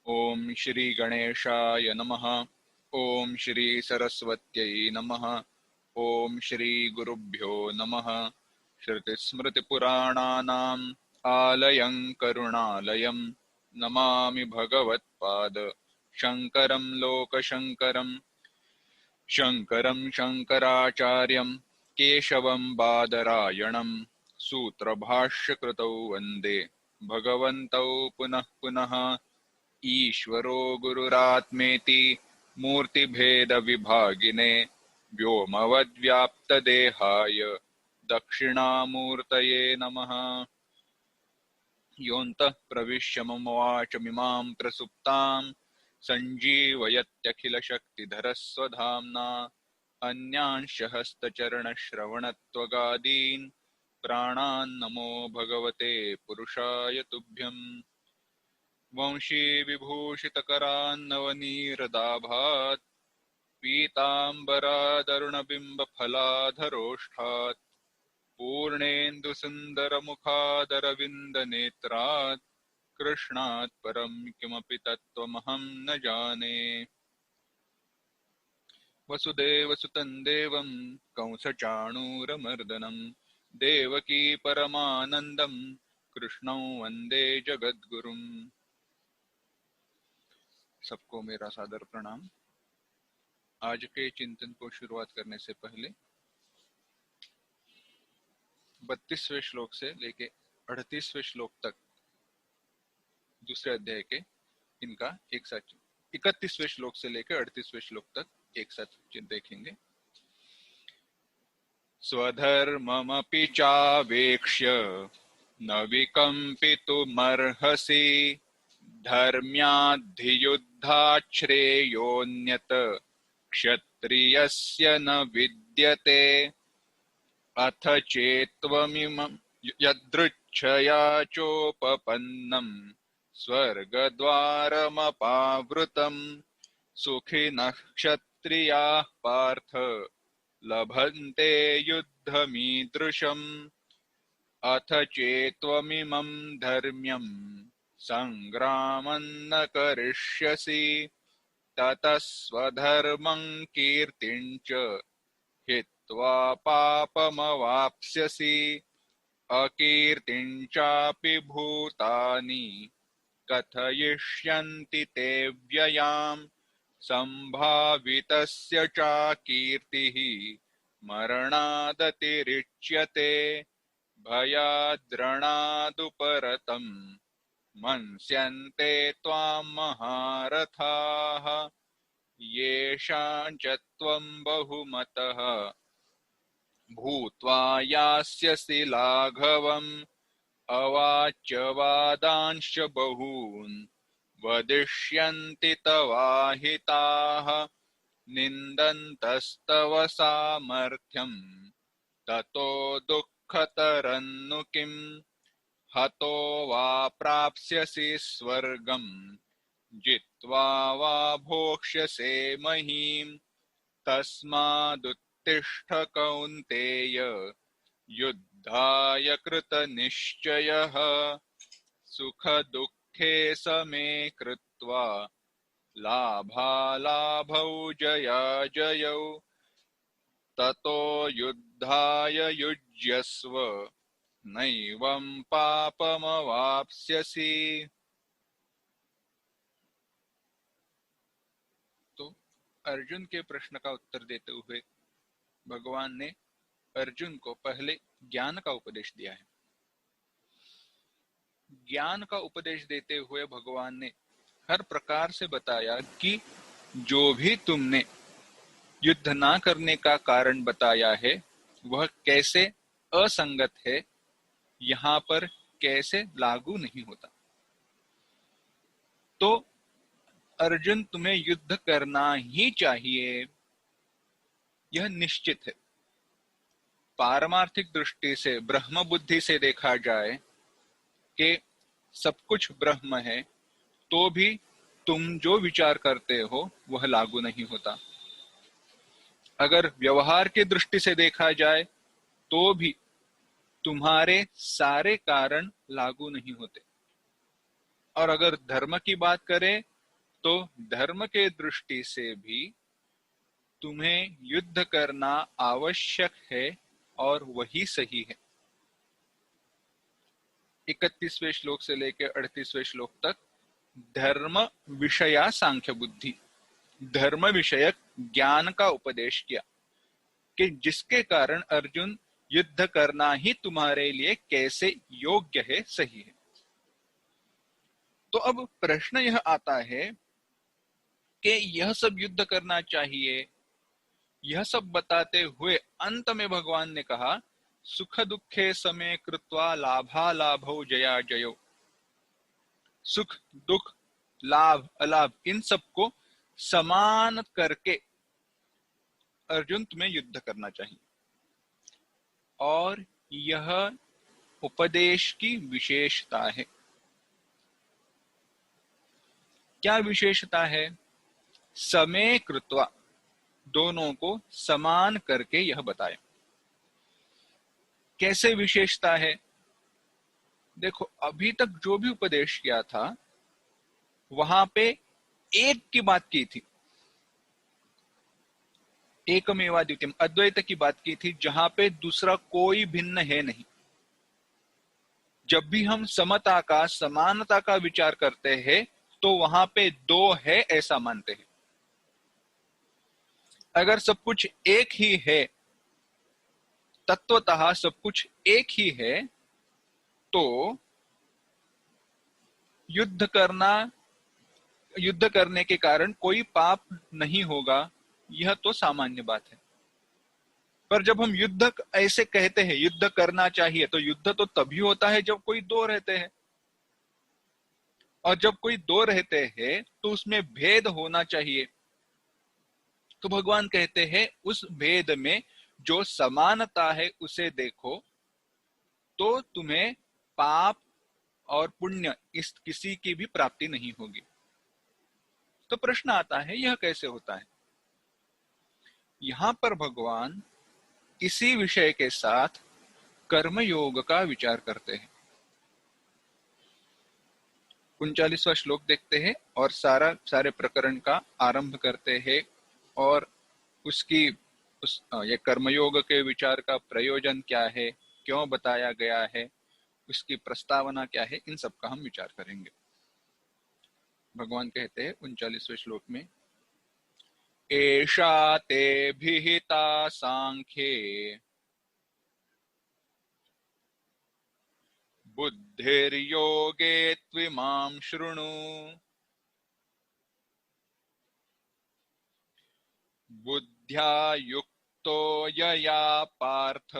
ओम श्री गणेशाय नमः। ओम श्री सरस्वत्यै नमः। ओम श्री गुरुभ्यो नमः। श्रुतिस्मृतिपुराणानाम् आलयं करुणालयं नमामि भगवत्पाद शङ्करं लोकशङ्करम्। शङ्करं शङ्कराचार्यं केशवं बादरायणं सूत्रभाष्यकृतौ वन्दे भगवन्तौ पुनः पुनः। ईश्वरो गुरुरात्मेति मूर्तिभेदविभागिने व्योमवद्व्याप्तदेहाय दक्षिणामूर्तये नमः। योऽन्तः प्रविश्य मम वाचमिमां प्रसुप्तां सञ्जीवयत्यखिलशक्तिधरस्वधाम्ना अन्यांश हस्तचरणश्रवणत्वगादीन् प्राणान्नमो भगवते पुरुषाय तुभ्यम्। वंशी विभूषितकरान्नवनीरदाभात् पीताम्बरादरुणबिम्बफलाधरोष्ठात् पूर्णेन्दुसुन्दरमुखादरविन्दनेत्रात् कृष्णात् परं किमपि तत्त्वमहं न जाने। वसुदेवसुतं देवं कंसचाणूरमर्दनं देवकी परमानन्दं कृष्णं वन्दे जगद्गुरुम्। सबको मेरा सादर प्रणाम। आज के चिंतन को शुरुआत करने से पहले 32वें श्लोक से लेके 38वें श्लोक तक दूसरे अध्याय के इनका एक साथ 31वें श्लोक से लेकर 38वें श्लोक तक एक साथ देखेंगे। स्वधर्ममपि चावेक्ष्य न विकम्पितुमर्हसि धर्म्याद्धियुद्धात् श्रेयोऽन्यत् क्षत्रियस्य न विद्यते अथ चेत्त्वमिमं यदृच्छया चोपपन्नं स्वर्गद्वारमपावृतं सुखिनः क्षत्रियाः पार्थ लभन्ते युद्धमीदृशम् अथ चेत्त्वमिमं धर्म्यं संग्रामं न करिष्यसि ततः स्वधर्मं कीर्तिं च हित्वा पापमवाप्स्यसि अकीर्तिं चापि भूतानि कथयिष्यन्ति ते व्ययाम् संभावितस्य चाकीर्तिः मरणादतिरिच्यते भयाद्रणादुपरतम् मन्स्यन्ते त्वां महारथाः येषां च त्वं बहुमतः भूत्वा यास्यसि लाघवम् अवाच्य वादांश्च बहून् वदिष्यन्ति तवाहिताः निन्दन्तस्तव सामर्थ्यम् ततो दुःखतरन्नु किम् हतो वा प्राप्स्यसि स्वर्गम् जित्वा वा भोक्ष्यसे महीम् तस्मादुत्तिष्ठ कौन्तेय युद्धाय कृतनिश्चयः सुखदुःखे समे कृत्वा लाभालाभौ जयाजयौ ततो युद्धाय युज्यस्व नैवं पापमवाप्स्यसि। तो अर्जुन के प्रश्न का उत्तर देते हुए भगवान ने अर्जुन को पहले ज्ञान का उपदेश दिया है। ज्ञान का उपदेश देते हुए भगवान ने हर प्रकार से बताया कि जो भी तुमने युद्ध ना करने का कारण बताया है वह कैसे असंगत है, यहाँ पर कैसे लागू नहीं होता। तो अर्जुन तुम्हें युद्ध करना ही चाहिए, यह निश्चित है। पारमार्थिक दृष्टि से ब्रह्म बुद्धि से देखा जाए कि सब कुछ ब्रह्म है, तो भी तुम जो विचार करते हो वह लागू नहीं होता। अगर व्यवहार की दृष्टि से देखा जाए तो भी तुम्हारे सारे कारण लागू नहीं होते। और अगर धर्म की बात करें तो धर्म के दृष्टि से भी तुम्हें युद्ध करना आवश्यक है और वही सही है। 31वें श्लोक से लेकर 38वें श्लोक तक धर्म विषया सांख्य बुद्धि, धर्म विषयक ज्ञान का उपदेश किया कि जिसके कारण अर्जुन युद्ध करना ही तुम्हारे लिए कैसे योग्य है, सही है। तो अब प्रश्न यह आता है कि यह सब युद्ध करना चाहिए, यह सब बताते हुए अंत में भगवान ने कहा सुख दुखे समे कृत्वा लाभा लाभो जया जयो। सुख दुख लाभ अलाभ इन सबको समान करके अर्जुन तुम्हें युद्ध करना चाहिए। और यह उपदेश की विशेषता है। क्या विशेषता है? समे कृत्वा, दोनों को समान करके यह बताया। कैसे विशेषता है? देखो, अभी तक जो भी उपदेश किया था वहां पे एक की बात की थी, एकमेवा द्वितीयम, अद्वैत की बात की थी, जहां पे दूसरा कोई भिन्न है नहीं। जब भी हम समता का, समानता का विचार करते हैं तो वहां पे दो है ऐसा मानते हैं। अगर सब कुछ एक ही है, तत्वतः सब कुछ एक ही है, तो युद्ध करने के कारण कोई पाप नहीं होगा, यह तो सामान्य बात है। पर जब हम युद्ध ऐसे कहते हैं, युद्ध करना चाहिए, तो युद्ध तो तभी होता है जब कोई दो रहते हैं, और जब कोई दो रहते हैं तो उसमें भेद होना चाहिए। तो भगवान कहते हैं उस भेद में जो समानता है उसे देखो, तो तुम्हें पाप और पुण्य इस किसी की भी प्राप्ति नहीं होगी। तो प्रश्न आता है यह कैसे होता है? यहां पर भगवान इसी विषय के साथ कर्मयोग का विचार करते हैं। 39वां श्लोक देखते हैं और सारे प्रकरण का आरंभ करते हैं, और ये कर्मयोग के विचार का प्रयोजन क्या है, क्यों बताया गया है, उसकी प्रस्तावना क्या है, इन सब का हम विचार करेंगे। भगवान कहते हैं 39वें श्लोक में, एषा ते विहिता सांख्ये बुद्धिर्योगे त्विमां शृणु। बुद्ध्या युक्तो यया पार्थ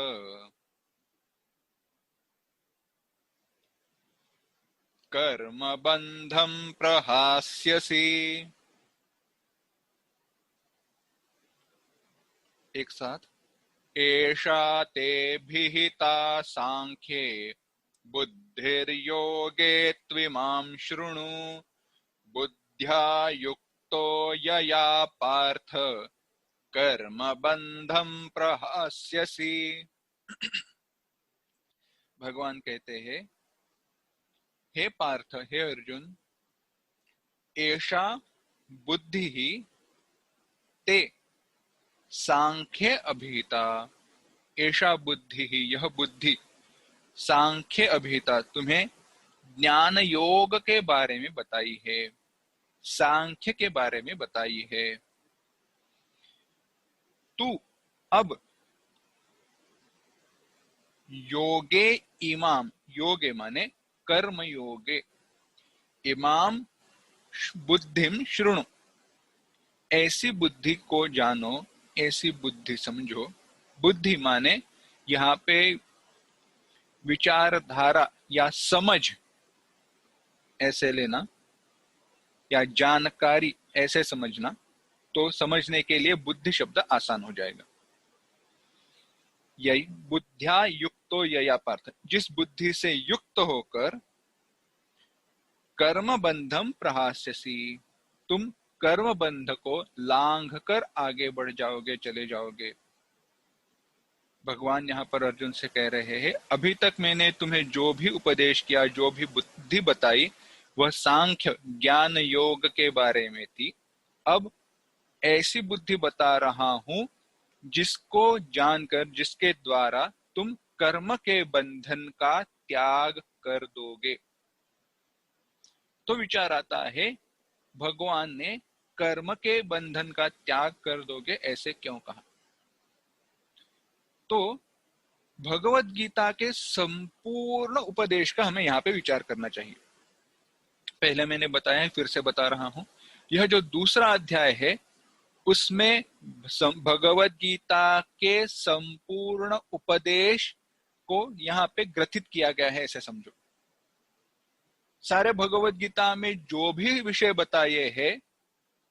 कर्म बंधं प्रहास्यसि। एक साथ, एषा ते विहिता सांख्ये बुद्धिर्योगे त्विमां शृणु। बुद्ध्या युक्तो यया पार्थ कर्म बंधं प्रहास्यसि। भगवान कहते हैं, हे पार्थ, हे अर्जुन, एषा बुद्धि ही ते सांख्य अभिहिता। ऐसा बुद्धि ही, यह बुद्धि, सांख्य अभिहिता, तुम्हें ज्ञान योग के बारे में बताई है, सांख्य के बारे में बताई है। तू अब योगे इमाम, योगे माने कर्म योगे, इमाम बुद्धिम शृणु, ऐसी बुद्धि को जानो, ऐसी बुद्धि समझो। बुद्धि माने यहाँ पे विचारधारा या समझ ऐसे लेना, या जानकारी ऐसे समझना, तो समझने के लिए बुद्धि शब्द आसान हो जाएगा। यही बुद्ध्या युक्तो यया पार्थ, जिस बुद्धि से युक्त होकर कर्म बंधम प्रहास्यसि, तुम कर्म बंध को लांघ कर आगे बढ़ जाओगे, चले जाओगे। भगवान यहाँ पर अर्जुन से कह रहे हैं, अभी तक मैंने तुम्हें जो भी उपदेश किया, जो भी बुद्धि बताई, वह सांख्य ज्ञान योग के बारे में थी। अब ऐसी बुद्धि बता रहा हूं जिसको जानकर, जिसके द्वारा तुम कर्म के बंधन का त्याग कर दोगे। तो विचार आता है, भगवान ने कर्म के बंधन का त्याग कर दोगे ऐसे क्यों कहा? तो भगवत गीता के संपूर्ण उपदेश का हमें यहाँ पे विचार करना चाहिए। पहले मैंने बताया है, फिर से बता रहा हूं, यह जो दूसरा अध्याय है उसमें भगवत गीता के संपूर्ण उपदेश को यहाँ पे ग्रथित किया गया है, ऐसे समझो। सारे भगवत गीता में जो भी विषय बताए हैं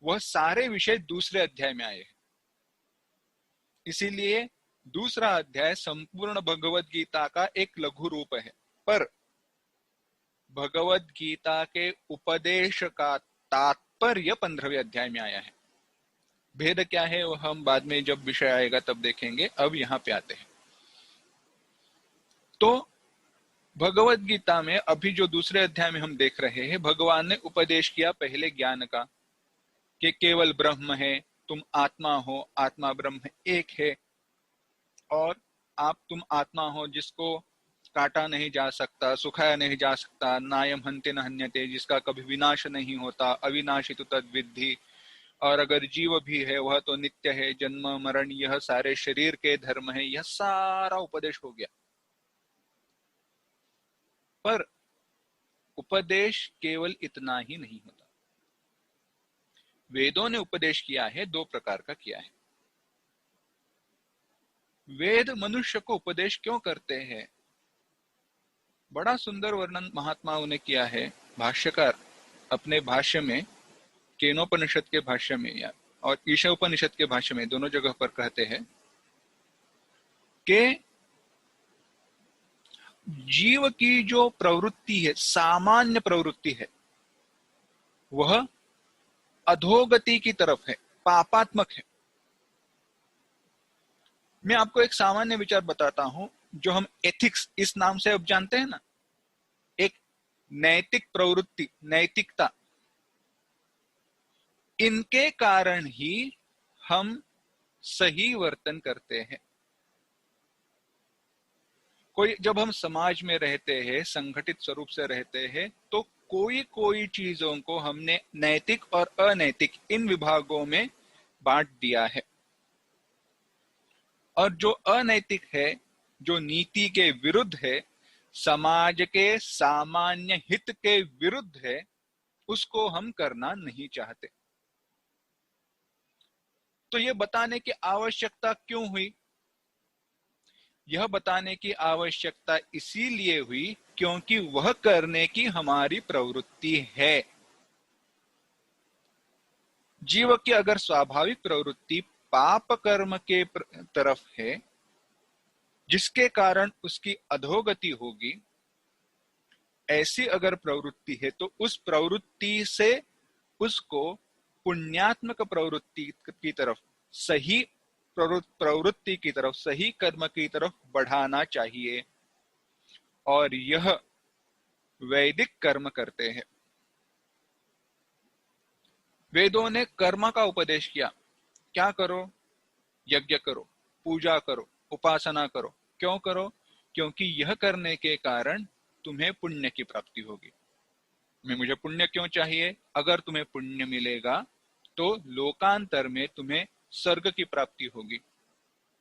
वह सारे विषय दूसरे अध्याय में आए हैं। इसीलिए दूसरा अध्याय संपूर्ण भगवत गीता का एक लघु रूप है, पर भगवत गीता के उपदेश का तात्पर्य 15वें अध्याय में आया है। भेद क्या है वो हम बाद में जब विषय आएगा तब देखेंगे। अब यहाँ पे आते हैं। तो भगवत गीता में अभी जो दूसरे अध्याय में हम देख रहे हैं, भगवान ने उपदेश किया पहले ज्ञान का, कि केवल ब्रह्म है, तुम आत्मा हो, आत्मा ब्रह्म एक है, और तुम आत्मा हो जिसको काटा नहीं जा सकता, सुखाया नहीं जा सकता, नायम हन्ते न हन्यते, जिसका कभी विनाश नहीं होता, अविनाशी तो तद्विद्धि, और अगर जीव भी है वह तो नित्य है, जन्म मरण यह सारे शरीर के धर्म है। यह सारा उपदेश हो गया। पर उपदेश केवल इतना ही नहीं होता। वेदों ने उपदेश किया है, दो प्रकार का किया है। वेद मनुष्य को उपदेश क्यों करते हैं? बड़ा सुंदर वर्णन महात्माओं ने किया है। भाष्यकार अपने भाष्य में, केनोपनिषद के भाष्य में या और ईशोपनिषद के भाष्य में, दोनों जगह पर कहते हैं कि जीव की जो प्रवृत्ति है, सामान्य प्रवृत्ति है, वह अधोगति की तरफ है, पापात्मक है। मैं आपको एक सामान्य विचार बताता हूं, जो हम एथिक्स इस नाम से अब जानते हैं ना, एक नैतिक प्रवृत्ति, नैतिकता, इनके कारण ही हम सही वर्तन करते हैं। जब हम समाज में रहते हैं, संगठित स्वरूप से रहते हैं, तो कोई चीजों को हमने नैतिक और अनैतिक इन विभागों में बांट दिया है। और जो अनैतिक है, जो नीति के विरुद्ध है, समाज के सामान्य हित के विरुद्ध है, उसको हम करना नहीं चाहते। तो यह बताने की आवश्यकता क्यों हुई? यह बताने की आवश्यकता इसीलिए हुई क्योंकि वह करने की हमारी प्रवृत्ति है। जीव की अगर स्वाभाविक प्रवृत्ति पाप कर्म के तरफ है, जिसके कारण उसकी अधोगति होगी, ऐसी अगर प्रवृत्ति है तो उस प्रवृत्ति से उसको पुण्यात्मक प्रवृत्ति की तरफ, सही प्रवृत्ति की तरफ, सही कर्म की तरफ बढ़ाना चाहिए। और यह वैदिक कर्म करते हैं। वेदों ने कर्म का उपदेश किया। क्या करो? यज्ञ करो, पूजा करो, उपासना करो। क्यों करो? क्योंकि यह करने के कारण तुम्हें पुण्य की प्राप्ति होगी। मुझे पुण्य क्यों चाहिए? अगर तुम्हें पुण्य मिलेगा तो लोकांतर में तुम्हें स्वर्ग की प्राप्ति होगी।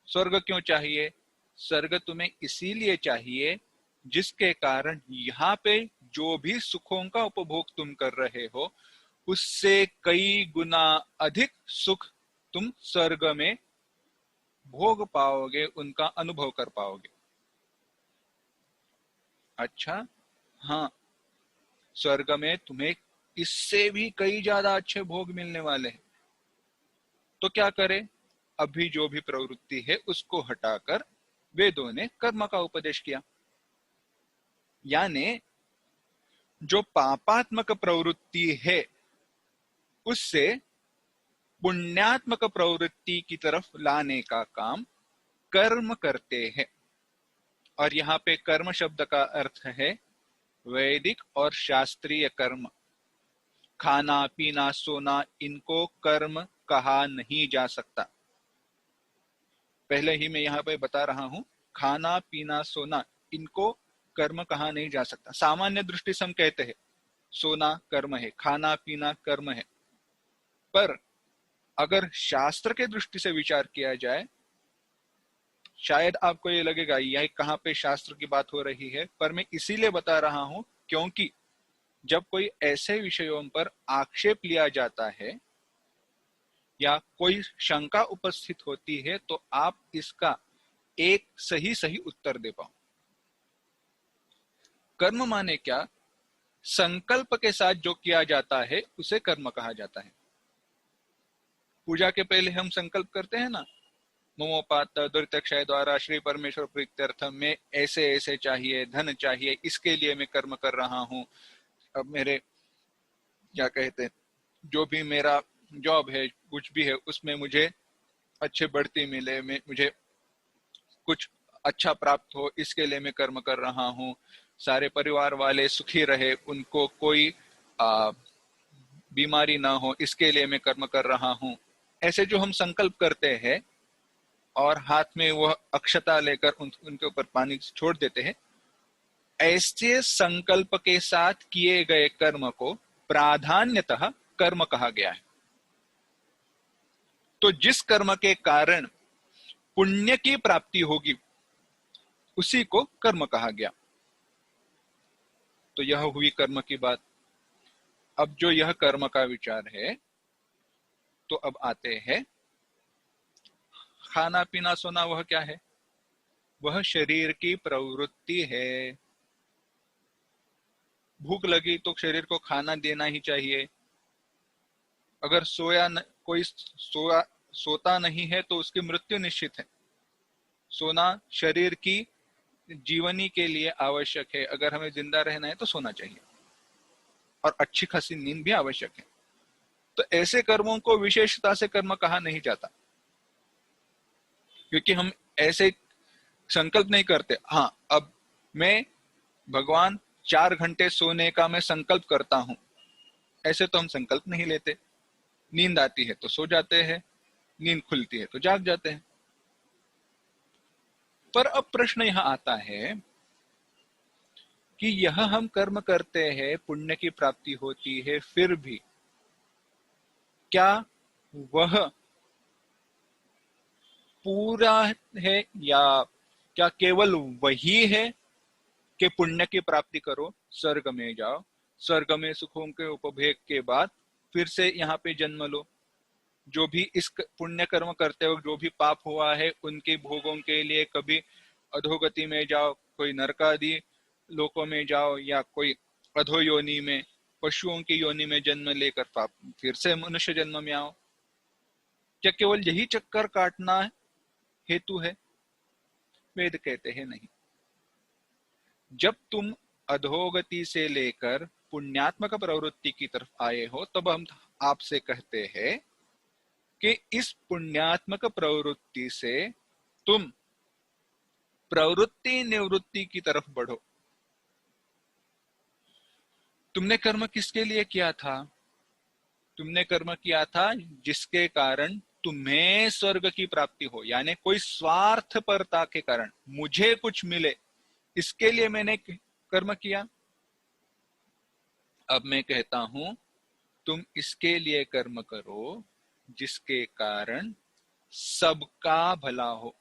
स्वर्ग क्यों चाहिए? स्वर्ग तुम्हें इसीलिए चाहिए जिसके कारण यहाँ पे जो भी सुखों का उपभोग तुम कर रहे हो, उससे कई गुना अधिक सुख तुम स्वर्ग में भोग पाओगे, उनका अनुभव कर पाओगे। अच्छा, हाँ, स्वर्ग में तुम्हें इससे भी कई ज्यादा अच्छे भोग मिलने वाले हैं। तो क्या करें? अभी जो भी प्रवृत्ति है उसको हटाकर वेदों ने कर्म का उपदेश किया। यानी जो पापात्मक प्रवृत्ति है उससे पुण्यात्मक प्रवृत्ति की तरफ लाने का काम कर्म करते हैं। और यहाँ पे कर्म शब्द का अर्थ है वैदिक और शास्त्रीय कर्म, खाना पीना सोना, इनको कर्म कहा नहीं जा सकता। पहले ही मैं यहाँ पे बता रहा हूं, खाना पीना सोना, इनको कर्म कहा नहीं जा सकता। सामान्य दृष्टि से हम कहते हैं सोना कर्म है, खाना पीना कर्म है, पर अगर शास्त्र के दृष्टि से विचार किया जाए, शायद आपको ये लगेगा यह कहाँ पे शास्त्र की बात हो रही है, पर मैं इसीलिए बता रहा हूं क्योंकि जब कोई ऐसे विषयों पर आक्षेप लिया जाता है या कोई शंका उपस्थित होती है तो आप इसका एक सही सही उत्तर दे पाओ। कर्म माने क्या? संकल्प के साथ जो किया जाता है उसे कर्म कहा जाता है। पूजा के पहले हम संकल्प करते हैं ना, ममोपात दुर्तक्षय द्वारा श्री परमेश्वर प्रीत्यर्थ में ऐसे ऐसे चाहिए, धन चाहिए, इसके लिए मैं कर्म कर रहा हूँ। अब मेरे क्या कहते हैं, जो भी मेरा जॉब है, कुछ भी है, उसमें मुझे अच्छे बढ़ती मिले, मुझे कुछ अच्छा प्राप्त हो, इसके लिए मैं कर्म कर रहा हूँ। सारे परिवार वाले सुखी रहे, उनको कोई बीमारी ना हो, इसके लिए मैं कर्म कर रहा हूँ। ऐसे जो हम संकल्प करते हैं और हाथ में वह अक्षता लेकर उनके ऊपर पानी छोड़ देते हैं, ऐसे संकल्प के साथ किए गए कर्म को प्राधान्यतः कर्म कहा गया है। तो जिस कर्म के कारण पुण्य की प्राप्ति होगी उसी को कर्म कहा गया। तो यह हुई कर्म की बात। अब जो यह कर्म का विचार है, तो अब आते हैं खाना पीना सोना, वह क्या है? वह शरीर की प्रवृत्ति है। भूख लगी तो शरीर को खाना देना ही चाहिए। अगर कोई सोता नहीं है तो उसकी मृत्यु निश्चित है। सोना शरीर की जीवनी के लिए आवश्यक है। अगर हमें जिंदा रहना है तो सोना चाहिए, और अच्छी खासी नींद भी आवश्यक है। तो ऐसे कर्मों को विशेषता से कर्म कहा नहीं जाता, क्योंकि हम ऐसे संकल्प नहीं करते। हाँ, अब मैं भगवान 4 घंटे सोने का मैं संकल्प करता हूं, ऐसे तो हम संकल्प नहीं लेते। नींद आती है तो सो जाते हैं, नींद खुलती है तो जाग जाते हैं। पर अब प्रश्न यह आता है कि यह हम कर्म करते हैं, पुण्य की प्राप्ति होती है, फिर भी क्या वह पूरा है, या क्या केवल वही है कि पुण्य की प्राप्ति करो, स्वर्ग में जाओ, स्वर्ग में सुखों के उपभोग के बाद फिर से यहाँ पे जन्म लो। जो भी इस पुण्य कर्म करते हो, जो भी पाप हुआ है, उनके भोगों के लिए कभी अधोगति में जाओ, कोई नरकादि लोकों में जाओ, या कोई अधो योनि में, पशुओं की योनि में जन्म लेकर पाप फिर से मनुष्य जन्म में आओ। क्या केवल यही चक्कर काटना हेतु है? वेद कहते हैं नहीं। जब तुम अधोगति से लेकर पुण्यात्मक प्रवृत्ति की तरफ आए हो, तब हम आपसे कहते हैं कि इस पुण्यात्मक प्रवृत्ति से तुम प्रवृत्ति निवृत्ति की तरफ बढ़ो। तुमने कर्म किसके लिए किया था? तुमने कर्म किया था जिसके कारण तुम्हें स्वर्ग की प्राप्ति हो, यानी कोई स्वार्थपरता के कारण मुझे कुछ मिले, इसके लिए मैंने कर्म किया। अब मैं कहता हूं, तुम इसके लिए कर्म करो जिसके कारण सबका भला हो,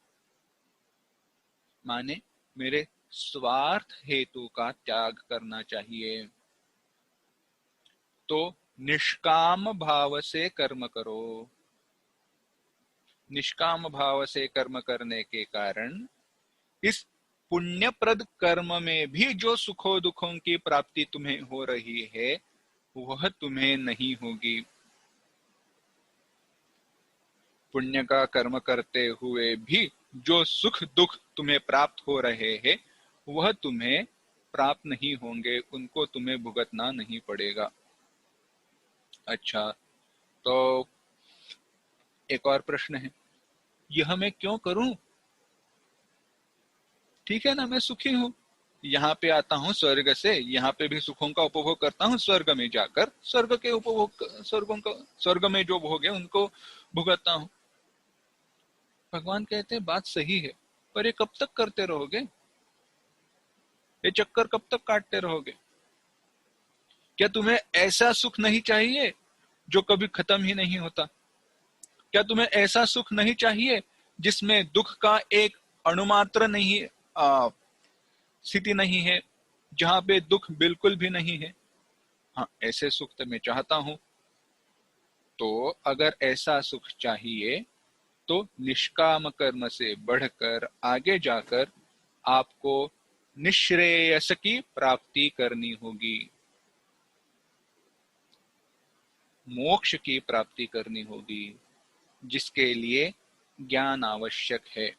माने मेरे स्वार्थ हेतु का त्याग करना चाहिए। तो निष्काम भाव से कर्म करो। निष्काम भाव से कर्म करने के कारण इस पुण्यप्रद कर्म में भी जो सुखों दुखों की प्राप्ति तुम्हें हो रही है, वह तुम्हें नहीं होगी। पुण्य का कर्म करते हुए भी जो सुख दुख तुम्हें प्राप्त हो रहे हैं, वह तुम्हें प्राप्त नहीं होंगे, उनको तुम्हें भुगतना नहीं पड़ेगा। अच्छा, तो एक और प्रश्न है, यह मैं क्यों करूं? ठीक है ना, मैं सुखी हूं, यहाँ पे आता हूँ स्वर्ग से, यहाँ पे भी सुखों का उपभोग करता हूँ, स्वर्ग में जाकर स्वर्ग के उपभोग, स्वर्ग में जो भोग है उनको भुगतता हूँ। भगवान कहते हैं बात सही है, पर ये कब तक करते रहोगे? ये चक्कर कब तक काटते रहोगे? क्या तुम्हें ऐसा सुख नहीं चाहिए जो कभी खत्म ही नहीं होता? क्या तुम्हें ऐसा सुख नहीं चाहिए जिसमें दुख का एक अणुमात्र नहीं, स्थिति नहीं है, जहां पे दुख बिल्कुल भी नहीं है? हाँ, ऐसे सुख तो मैं चाहता हूं। तो अगर ऐसा सुख चाहिए तो निष्काम कर्म से बढ़कर आगे जाकर आपको निश्रेयस की प्राप्ति करनी होगी, मोक्ष की प्राप्ति करनी होगी, जिसके लिए ज्ञान आवश्यक है।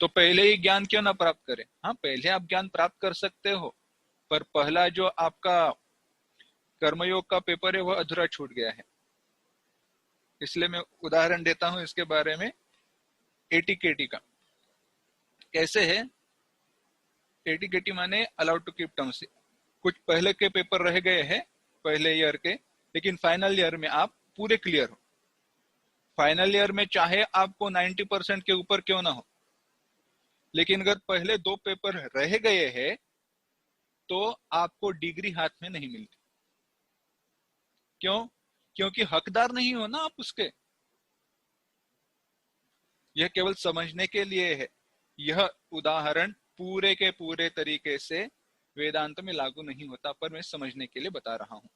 तो पहले ही ज्ञान क्यों ना प्राप्त करें? हाँ, पहले आप ज्ञान प्राप्त कर सकते हो, पर पहला जो आपका कर्मयोग का पेपर है वह अधूरा छूट गया है। इसलिए मैं उदाहरण देता हूं इसके बारे में, एटीकेटी का। कैसे है? एटीकेटी माने अलाउड टू कीप टर्म्स। कुछ पहले के पेपर रह गए हैं पहले ईयर के, लेकिन फाइनल ईयर में आप पूरे क्लियर हो। फाइनल ईयर में चाहे आपको 90% के ऊपर क्यों ना हो, लेकिन अगर पहले 2 पेपर रह गए हैं तो आपको डिग्री हाथ में नहीं मिलती। क्यों? क्योंकि हकदार नहीं हो ना आप उसके। यह केवल समझने के लिए है। यह उदाहरण पूरे के पूरे तरीके से वेदांत में लागू नहीं होता, पर मैं समझने के लिए बता रहा हूं।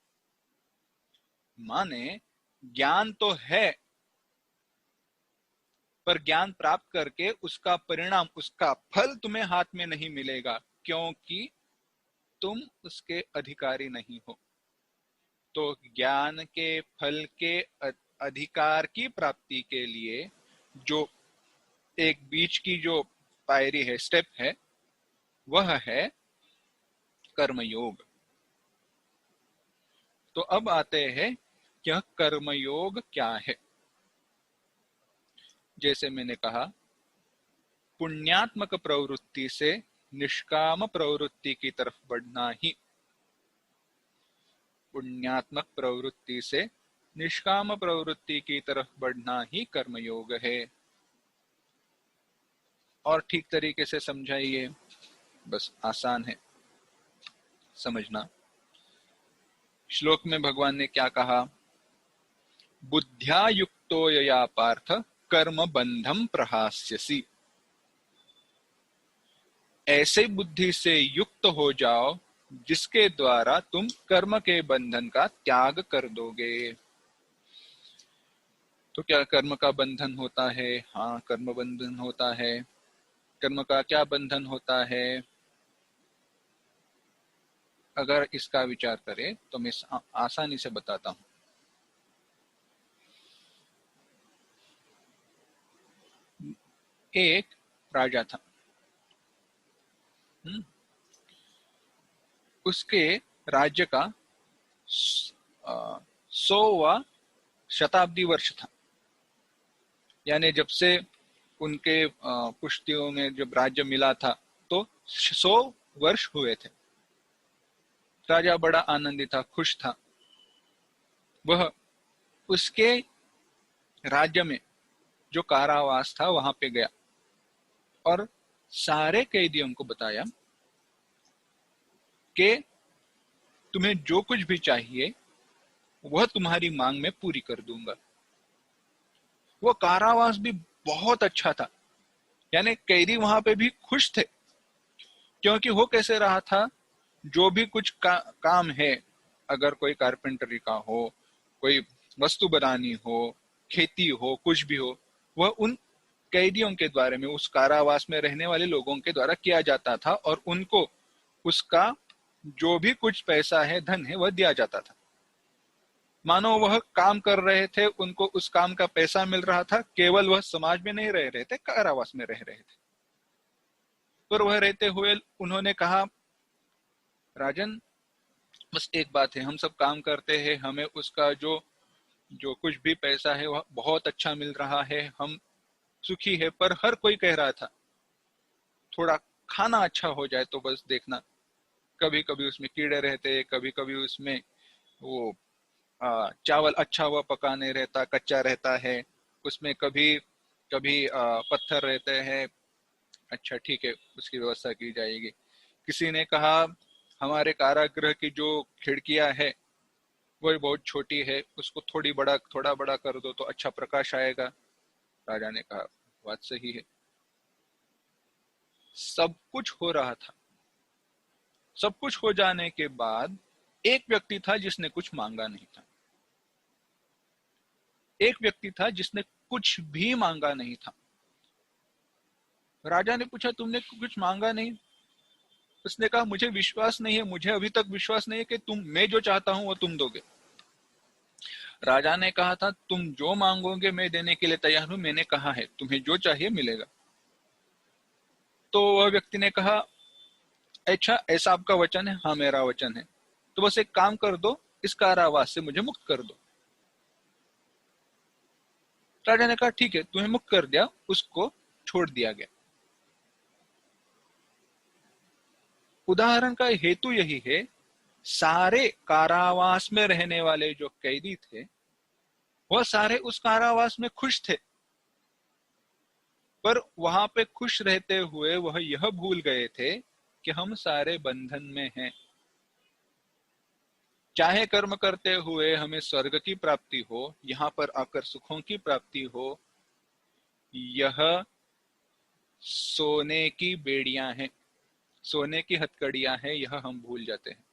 माने ज्ञान तो है, पर ज्ञान प्राप्त करके उसका परिणाम, उसका फल तुम्हें हाथ में नहीं मिलेगा, क्योंकि तुम उसके अधिकारी नहीं हो। तो ज्ञान के फल के अधिकार की प्राप्ति के लिए जो एक बीच की जो पायरी है, स्टेप है, वह है कर्मयोग। तो अब आते हैं कि यह कर्मयोग क्या है। जैसे मैंने कहा, पुण्यात्मक प्रवृत्ति से निष्काम प्रवृत्ति की तरफ बढ़ना ही, पुण्यात्मक प्रवृत्ति से निष्काम प्रवृत्ति की तरफ बढ़ना ही कर्मयोग है। और ठीक तरीके से समझाइए, बस आसान है समझना। श्लोक में भगवान ने क्या कहा? बुद्ध्या युक्तो यया पार्थ कर्म बंधम प्रहास्यसि। ऐसे बुद्धि से युक्त हो जाओ जिसके द्वारा तुम कर्म के बंधन का त्याग कर दोगे। तो क्या कर्म का बंधन होता है? हाँ, कर्म बंधन होता है। कर्म का क्या बंधन होता है? अगर इसका विचार करें तो मैं आसानी से बताता हूं। एक राजा था, उसके राज्य का 100वां शताब्दी वर्ष था। यानी जब से उनके पुश्तियों में जब राज्य मिला था तो 100 वर्ष हुए थे। राजा बड़ा आनंदित था, खुश था। वह उसके राज्य में जो कारावास था वहां पे गया और सारे कैदियों को बताया कि तुम्हें जो कुछ भी चाहिए वह तुम्हारी मांग में पूरी कर दूंगा। वो कारावास भी बहुत अच्छा था, यानी कैदी वहां पे भी खुश थे। क्योंकि वो कैसे रहा था, जो भी कुछ काम है, अगर कोई कारपेंटरी का हो, कोई वस्तु बनानी हो, खेती हो, कुछ भी हो, वह उन कैदियों के द्वारा में, उस कारावास में रहने वाले लोगों के द्वारा किया जाता था और उनको उसका जो भी कुछ पैसा है, धन है, वह दिया जाता था। मानो वह काम कर रहे थे, उनको उस काम का पैसा मिल रहा था, केवल वह समाज में नहीं रह रहे थे, कारावास में रह रहे थे। पर वह रहते हुए उन्होंने कहा, राजन, बस एक बात है, हम सब काम करते हैं, हमें उसका जो जो कुछ भी पैसा है वह बहुत अच्छा मिल रहा है, हम सुखी है, पर हर कोई कह रहा था थोड़ा खाना अच्छा हो जाए तो बस देखना, कभी कभी उसमें कीड़े रहते हैं, कभी कभी उसमें वो चावल अच्छा हुआ पका नहीं रहता, कच्चा रहता है, उसमें कभी कभी पत्थर रहते हैं। अच्छा ठीक है, उसकी व्यवस्था की जाएगी। किसी ने कहा हमारे कारागृह की जो खिड़कियां है वो बहुत छोटी है, उसको थोड़ा बड़ा कर दो तो अच्छा प्रकाश आएगा। राजा ने कहा बात सही है। सब कुछ हो रहा था, सब कुछ हो जाने के बाद एक व्यक्ति था जिसने कुछ मांगा नहीं था। एक व्यक्ति था जिसने कुछ भी मांगा नहीं था। राजा ने पूछा तुमने कुछ मांगा नहीं? उसने कहा मुझे विश्वास नहीं है, मुझे अभी तक विश्वास नहीं है कि मैं जो चाहता हूं वो तुम दोगे। राजा ने कहा था तुम जो मांगोगे मैं देने के लिए तैयार हूं, मैंने कहा है तुम्हें जो चाहिए मिलेगा। तो वह व्यक्ति ने कहा अच्छा ऐसा आपका वचन है? हाँ मेरा वचन है। तो बस एक काम कर दो, इस कारावास से मुझे मुक्त कर दो। राजा ने कहा ठीक है, तुम्हें मुक्त कर दिया, उसको छोड़ दिया गया। उदाहरण का हेतु यही है, सारे कारावास में रहने वाले जो कैदी थे वह सारे उस कारावास में खुश थे, पर वहां पे खुश रहते हुए वह यह भूल गए थे कि हम सारे बंधन में हैं। चाहे कर्म करते हुए हमें स्वर्ग की प्राप्ति हो, यहाँ पर आकर सुखों की प्राप्ति हो, यह सोने की बेड़ियां हैं, सोने की हथकड़ियां हैं, यह हम भूल जाते हैं।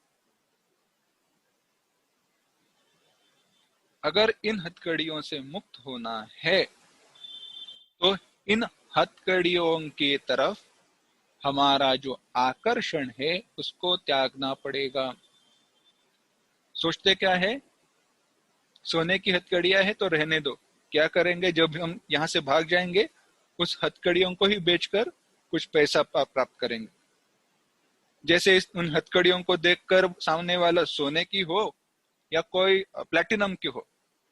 अगर इन हथकड़ियों से मुक्त होना है तो इन हथकड़ियों की तरफ हमारा जो आकर्षण है उसको त्यागना पड़ेगा। सोचते क्या है, सोने की हथकड़ियां है तो रहने दो, क्या करेंगे जब हम यहाँ से भाग जाएंगे, उस हथकड़ियों को ही बेचकर कुछ पैसा प्राप्त करेंगे। जैसे उन हथकड़ियों को देखकर सामने वाला सोने की हो या कोई प्लेटिनम की हो,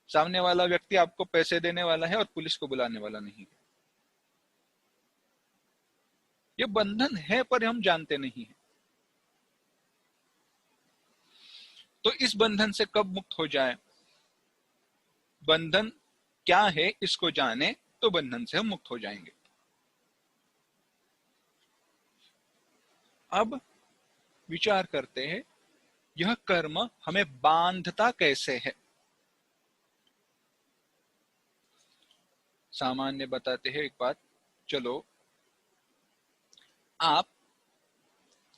सामने वाला व्यक्ति आपको पैसे देने वाला है और पुलिस को बुलाने वाला नहीं है। ये बंधन है पर हम जानते नहीं है। तो इस बंधन से कब मुक्त हो जाए? बंधन क्या है इसको जाने तो बंधन से हम मुक्त हो जाएंगे। अब विचार करते हैं यह कर्म हमें बांधता कैसे है। सामान्य बताते हैं एक बात। चलो आप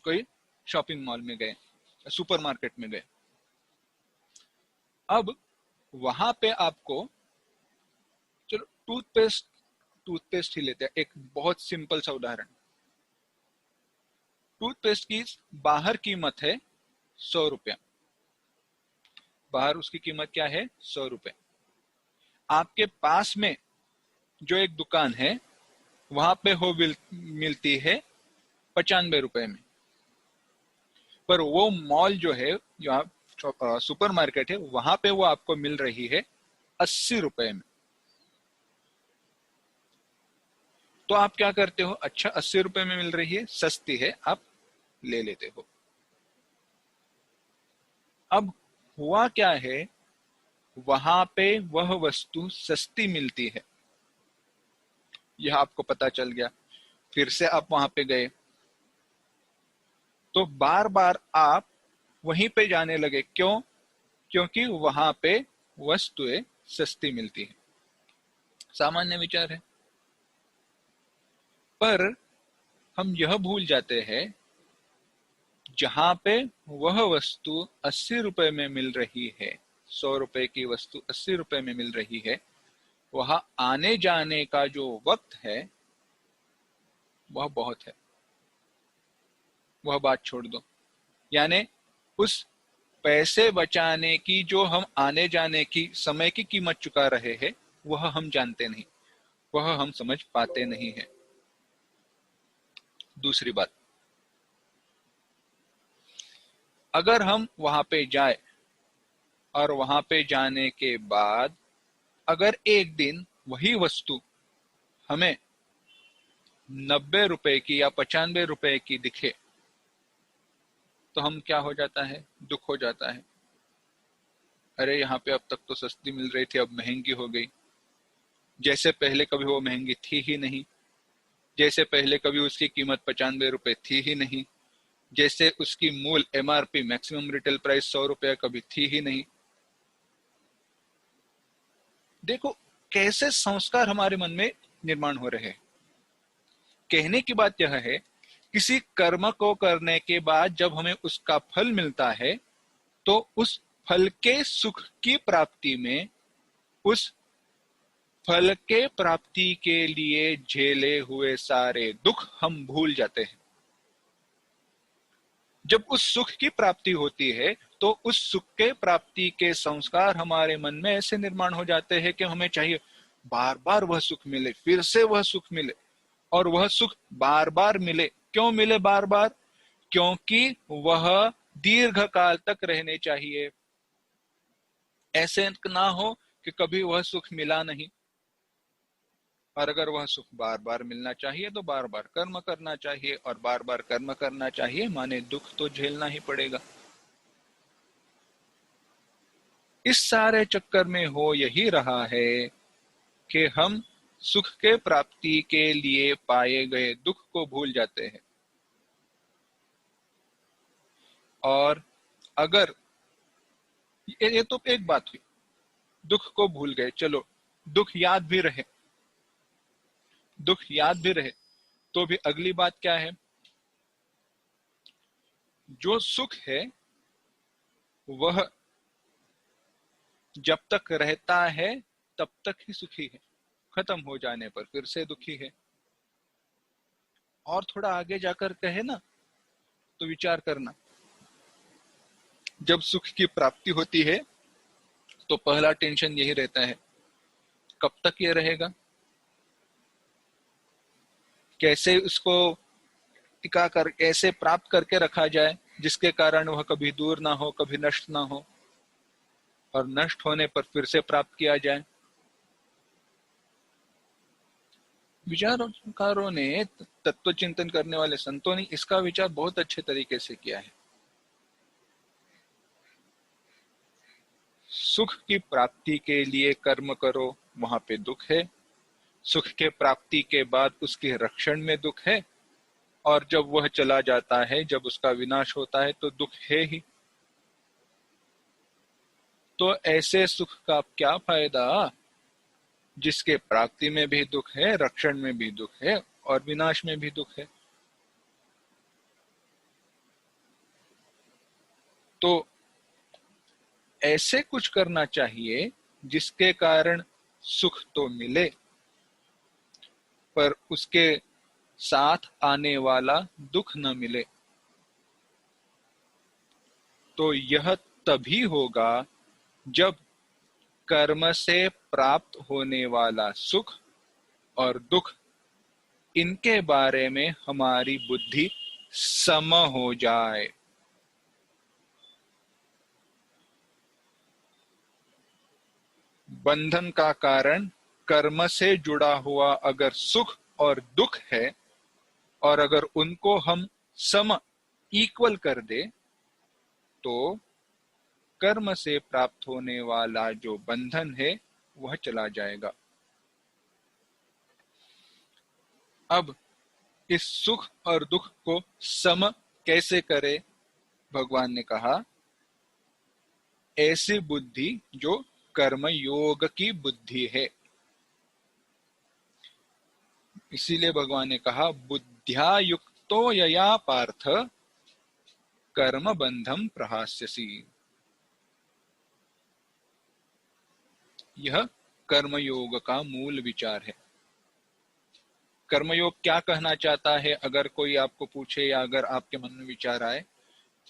कोई शॉपिंग मॉल में गए, सुपरमार्केट में गए। अब वहां पे आपको, चलो टूथपेस्ट ही लेते हैं, एक बहुत सिंपल सा उदाहरण। टूथपेस्ट की बाहर कीमत है 100 रुपया। बाहर उसकी कीमत क्या है? 100 रुपए। आपके पास में जो एक दुकान है वहां पे हो मिलती है 95 रुपए में। पर वो मॉल जो है, जो सुपरमार्केट है, वहां पे वो आपको मिल रही है 80 रुपए में। तो आप क्या करते हो? अच्छा 80 रुपए में मिल रही है, सस्ती है, आप ले लेते हो। अब हुआ क्या है, वहां पे वह वस्तु सस्ती मिलती है, यह आपको पता चल गया। फिर से आप वहां पे गए तो बार बार आप वहीं पे जाने लगे। क्यों? क्योंकि वहां पे वस्तुएं सस्ती मिलती है। सामान्य विचार है। पर हम यह भूल जाते हैं जहां पे वह वस्तु 80 रुपए में मिल रही है, 100 रुपए की वस्तु 80 रुपए में मिल रही है, वहां आने जाने का जो वक्त है वह बहुत है। वह बात छोड़ दो, यानी उस पैसे बचाने की जो हम आने जाने की समय की कीमत चुका रहे हैं वह हम जानते नहीं, वह हम समझ पाते नहीं है। दूसरी बात, अगर हम वहां पे जाए और वहां पे जाने के बाद अगर एक दिन वही वस्तु हमें 90 रुपए की या 95 रुपए की दिखे तो हम क्या हो जाता है, दुख हो जाता है। अरे यहाँ पे अब तक तो सस्ती मिल रही थी, अब महंगी हो गई। जैसे पहले कभी वो महंगी थी ही नहीं, जैसे पहले कभी उसकी कीमत 95 रुपए थी ही नहीं, जैसे उसकी मूल MRP मैक्सिमम रिटेल प्राइस 100 रुपया कभी थी ही नहीं। देखो कैसे संस्कार हमारे मन में निर्माण हो रहे हैं। कहने की बात यह है, किसी कर्म को करने के बाद जब हमें उसका फल मिलता है तो उस फल के सुख की प्राप्ति में, उस फल के प्राप्ति के लिए झेले हुए सारे दुख हम भूल जाते हैं। जब उस सुख की प्राप्ति होती है तो उस सुख के प्राप्ति के संस्कार हमारे मन में ऐसे निर्माण हो जाते हैं कि हमें चाहिए बार बार वह सुख मिले, फिर से वह सुख मिले, और वह सुख बार बार मिले। क्यों मिले बार बार? क्योंकि वह दीर्घ काल तक रहने चाहिए। ऐसे ना हो कि कभी वह सुख मिला नहीं। और अगर वह सुख बार बार मिलना चाहिए तो बार बार कर्म करना चाहिए, और बार बार कर्म करना चाहिए माने दुख तो झेलना ही पड़ेगा। इस सारे चक्कर में हो यही रहा है कि हम सुख के प्राप्ति के लिए पाए गए दुख को भूल जाते हैं। और अगर ये तो एक बात हुई, दुख को भूल गए, चलो दुख याद भी रहे, दुख याद भी रहे तो भी अगली बात क्या है? जो सुख है वह जब तक रहता है तब तक ही सुखी है, खत्म हो जाने पर फिर से दुखी है। और थोड़ा आगे जाकर कहे ना तो विचार करना, जब सुख की प्राप्ति होती है तो पहला टेंशन यही रहता है, कब तक ये रहेगा, कैसे उसको टिका कर, कैसे प्राप्त करके रखा जाए जिसके कारण वह कभी दूर ना हो, कभी नष्ट ना हो, और नष्ट होने पर फिर से प्राप्त किया जाए। विचारकारों ने, तत्व चिंतन करने वाले संतों ने इसका विचार बहुत अच्छे तरीके से किया है। सुख की प्राप्ति के लिए कर्म करो, वहां पे दुख है। सुख के प्राप्ति के बाद उसके रक्षण में दुख है, और जब वह चला जाता है, जब उसका विनाश होता है तो दुख है ही। तो ऐसे सुख का क्या फायदा जिसके प्राप्ति में भी दुख है, रक्षण में भी दुख है, और विनाश में भी दुख है। तो ऐसे कुछ करना चाहिए जिसके कारण सुख तो मिले पर उसके साथ आने वाला दुख न मिले। तो यह तभी होगा जब कर्म से प्राप्त होने वाला सुख और दुख, इनके बारे में हमारी बुद्धि सम हो जाए। बंधन का कारण कर्म से जुड़ा हुआ अगर सुख और दुख है, और अगर उनको हम सम, इक्वल कर दे, तो कर्म से प्राप्त होने वाला जो बंधन है वह चला जाएगा। अब इस सुख और दुख को सम कैसे करे? भगवान ने कहा, ऐसी बुद्धि जो कर्म योग की बुद्धि है। इसीलिए भगवान ने कहा, बुद्ध्या युक्तो यया पार्थ कर्म बंधम प्रहास्यसि। यह कर्मयोग का मूल विचार है। कर्मयोग क्या कहना चाहता है, अगर कोई आपको पूछे या अगर आपके मन में विचार आए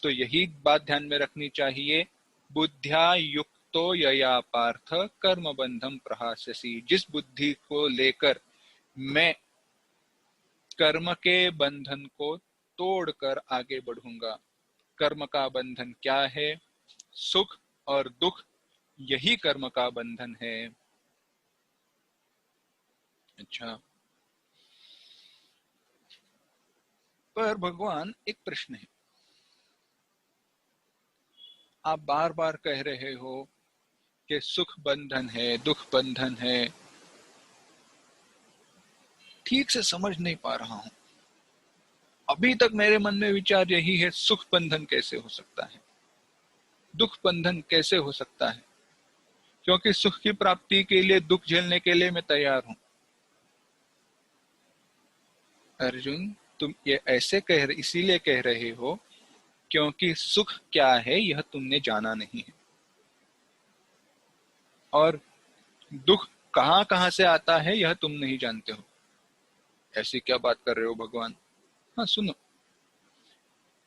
तो यही बात ध्यान में रखनी चाहिए, बुद्ध्या युक्तो यया पार्थ कर्म बंधम प्रहास्यसि। जिस बुद्धि को लेकर मैं कर्म के बंधन को तोड़कर आगे बढ़ूंगा। कर्म का बंधन क्या है? सुख और दुख, यही कर्म का बंधन है। अच्छा, पर भगवान, एक प्रश्न है। आप बार बार कह रहे हो कि सुख बंधन है, दुख बंधन है। ठीक से समझ नहीं पा रहा हूं। अभी तक मेरे मन में विचार यही है, सुख बंधन कैसे हो सकता है, दुख बंधन कैसे हो सकता है? क्योंकि सुख की प्राप्ति के लिए दुख झेलने के लिए मैं तैयार हूं। अर्जुन, तुम ये ऐसे इसीलिए कह रहे हो क्योंकि सुख क्या है यह तुमने जाना नहीं है, और दुख कहां कहां से आता है यह तुम नहीं जानते हो। ऐसी क्या बात कर रहे हो भगवान? हाँ सुनो,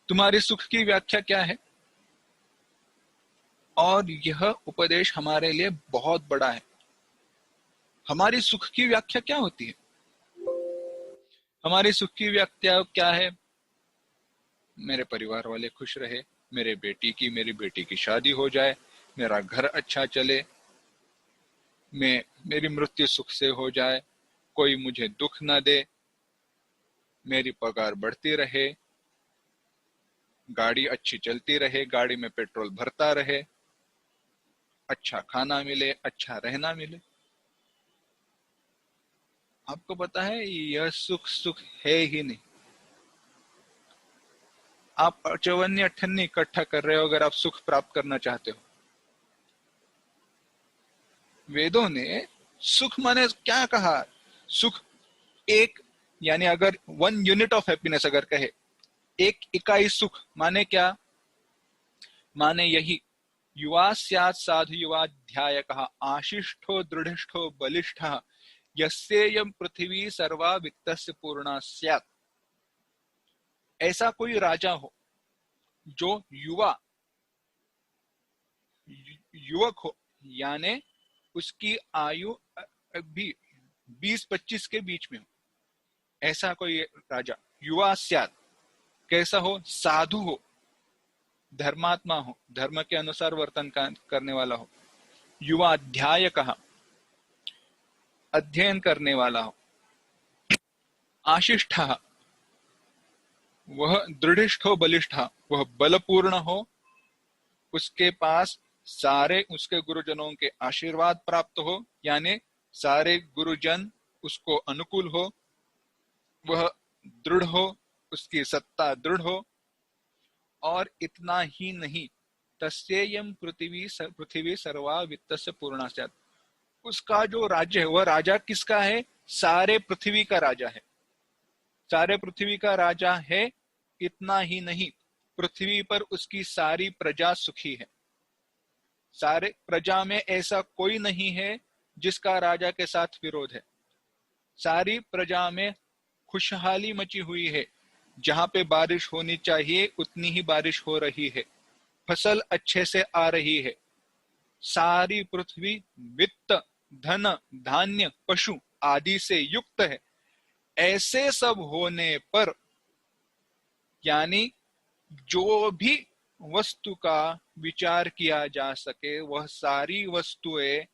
तुम्हारे सुख की व्याख्या क्या है? और यह उपदेश हमारे लिए बहुत बड़ा है। हमारी सुख की व्याख्या क्या होती है? हमारी सुख की व्याख्या क्या है? मेरे परिवार वाले खुश रहे, मेरी बेटी की शादी हो जाए, मेरा घर अच्छा चले, मेरी मृत्यु सुख से हो जाए, कोई मुझे दुख न दे, मेरी पगार बढ़ती रहे, गाड़ी अच्छी चलती रहे, गाड़ी में पेट्रोल भरता रहे, अच्छा खाना मिले, अच्छा रहना मिले। आपको पता है यह सुख सुख है ही नहीं। आप चौवन्नी अठन्नी इकट्ठा कर रहे हो अगर आप सुख प्राप्त करना चाहते हो। वेदों ने सुख माने क्या कहा? सुख एक, यानी अगर 1 यूनिट ऑफ हैप्पीनेस अगर कहे, एक इकाई सुख माने क्या? माने यही, युवा स्यात् साधु युवाध्यायकः आशिष्ठो दृढ़िष्ठो बलिष्ठः यस्येयं पृथ्वी सर्वा वित्तस्य पूर्णा स्यात्। ऐसा कोई राजा हो जो युवक हो, यानी उसकी आयु भी 20-25 के बीच में हो, ऐसा कोई राजा। युवा स्यात्, कैसा हो? साधु हो, धर्मात्मा हो, धर्म के अनुसार वर्तन करने वाला हो। युवा अध्याय कहा, अध्ययन करने वाला हो। आशिष्ठ, वह दृढ़िष्ठ हो, बलिष्ठ, वह बलपूर्ण हो, उसके पास सारे उसके गुरुजनों के आशीर्वाद प्राप्त हो, यानी सारे गुरुजन उसको अनुकूल हो, वह दृढ़ हो, उसकी सत्ता दृढ़ हो। और इतना ही नहीं, तस्येयं पृथ्वी सर्वा वित्तस्य पूर्णा स्यात्। उसका जो राज्य है, वह राजा किसका है? सारे पृथ्वी का राजा है, सारे पृथ्वी का राजा है। इतना ही नहीं, पृथ्वी पर उसकी सारी प्रजा सुखी है। सारे प्रजा में ऐसा कोई नहीं है जिसका राजा के साथ विरोध है। सारी प्रजा में खुशहाली मची हुई है, जहां पे बारिश होनी चाहिए उतनी ही बारिश हो रही है, फसल अच्छे से आ रही है। सारी पृथ्वी वित्त, धन, धान्य, पशु आदि से युक्त है। ऐसे सब होने पर, यानी जो भी वस्तु का विचार किया जा सके, वह सारी वस्तुएं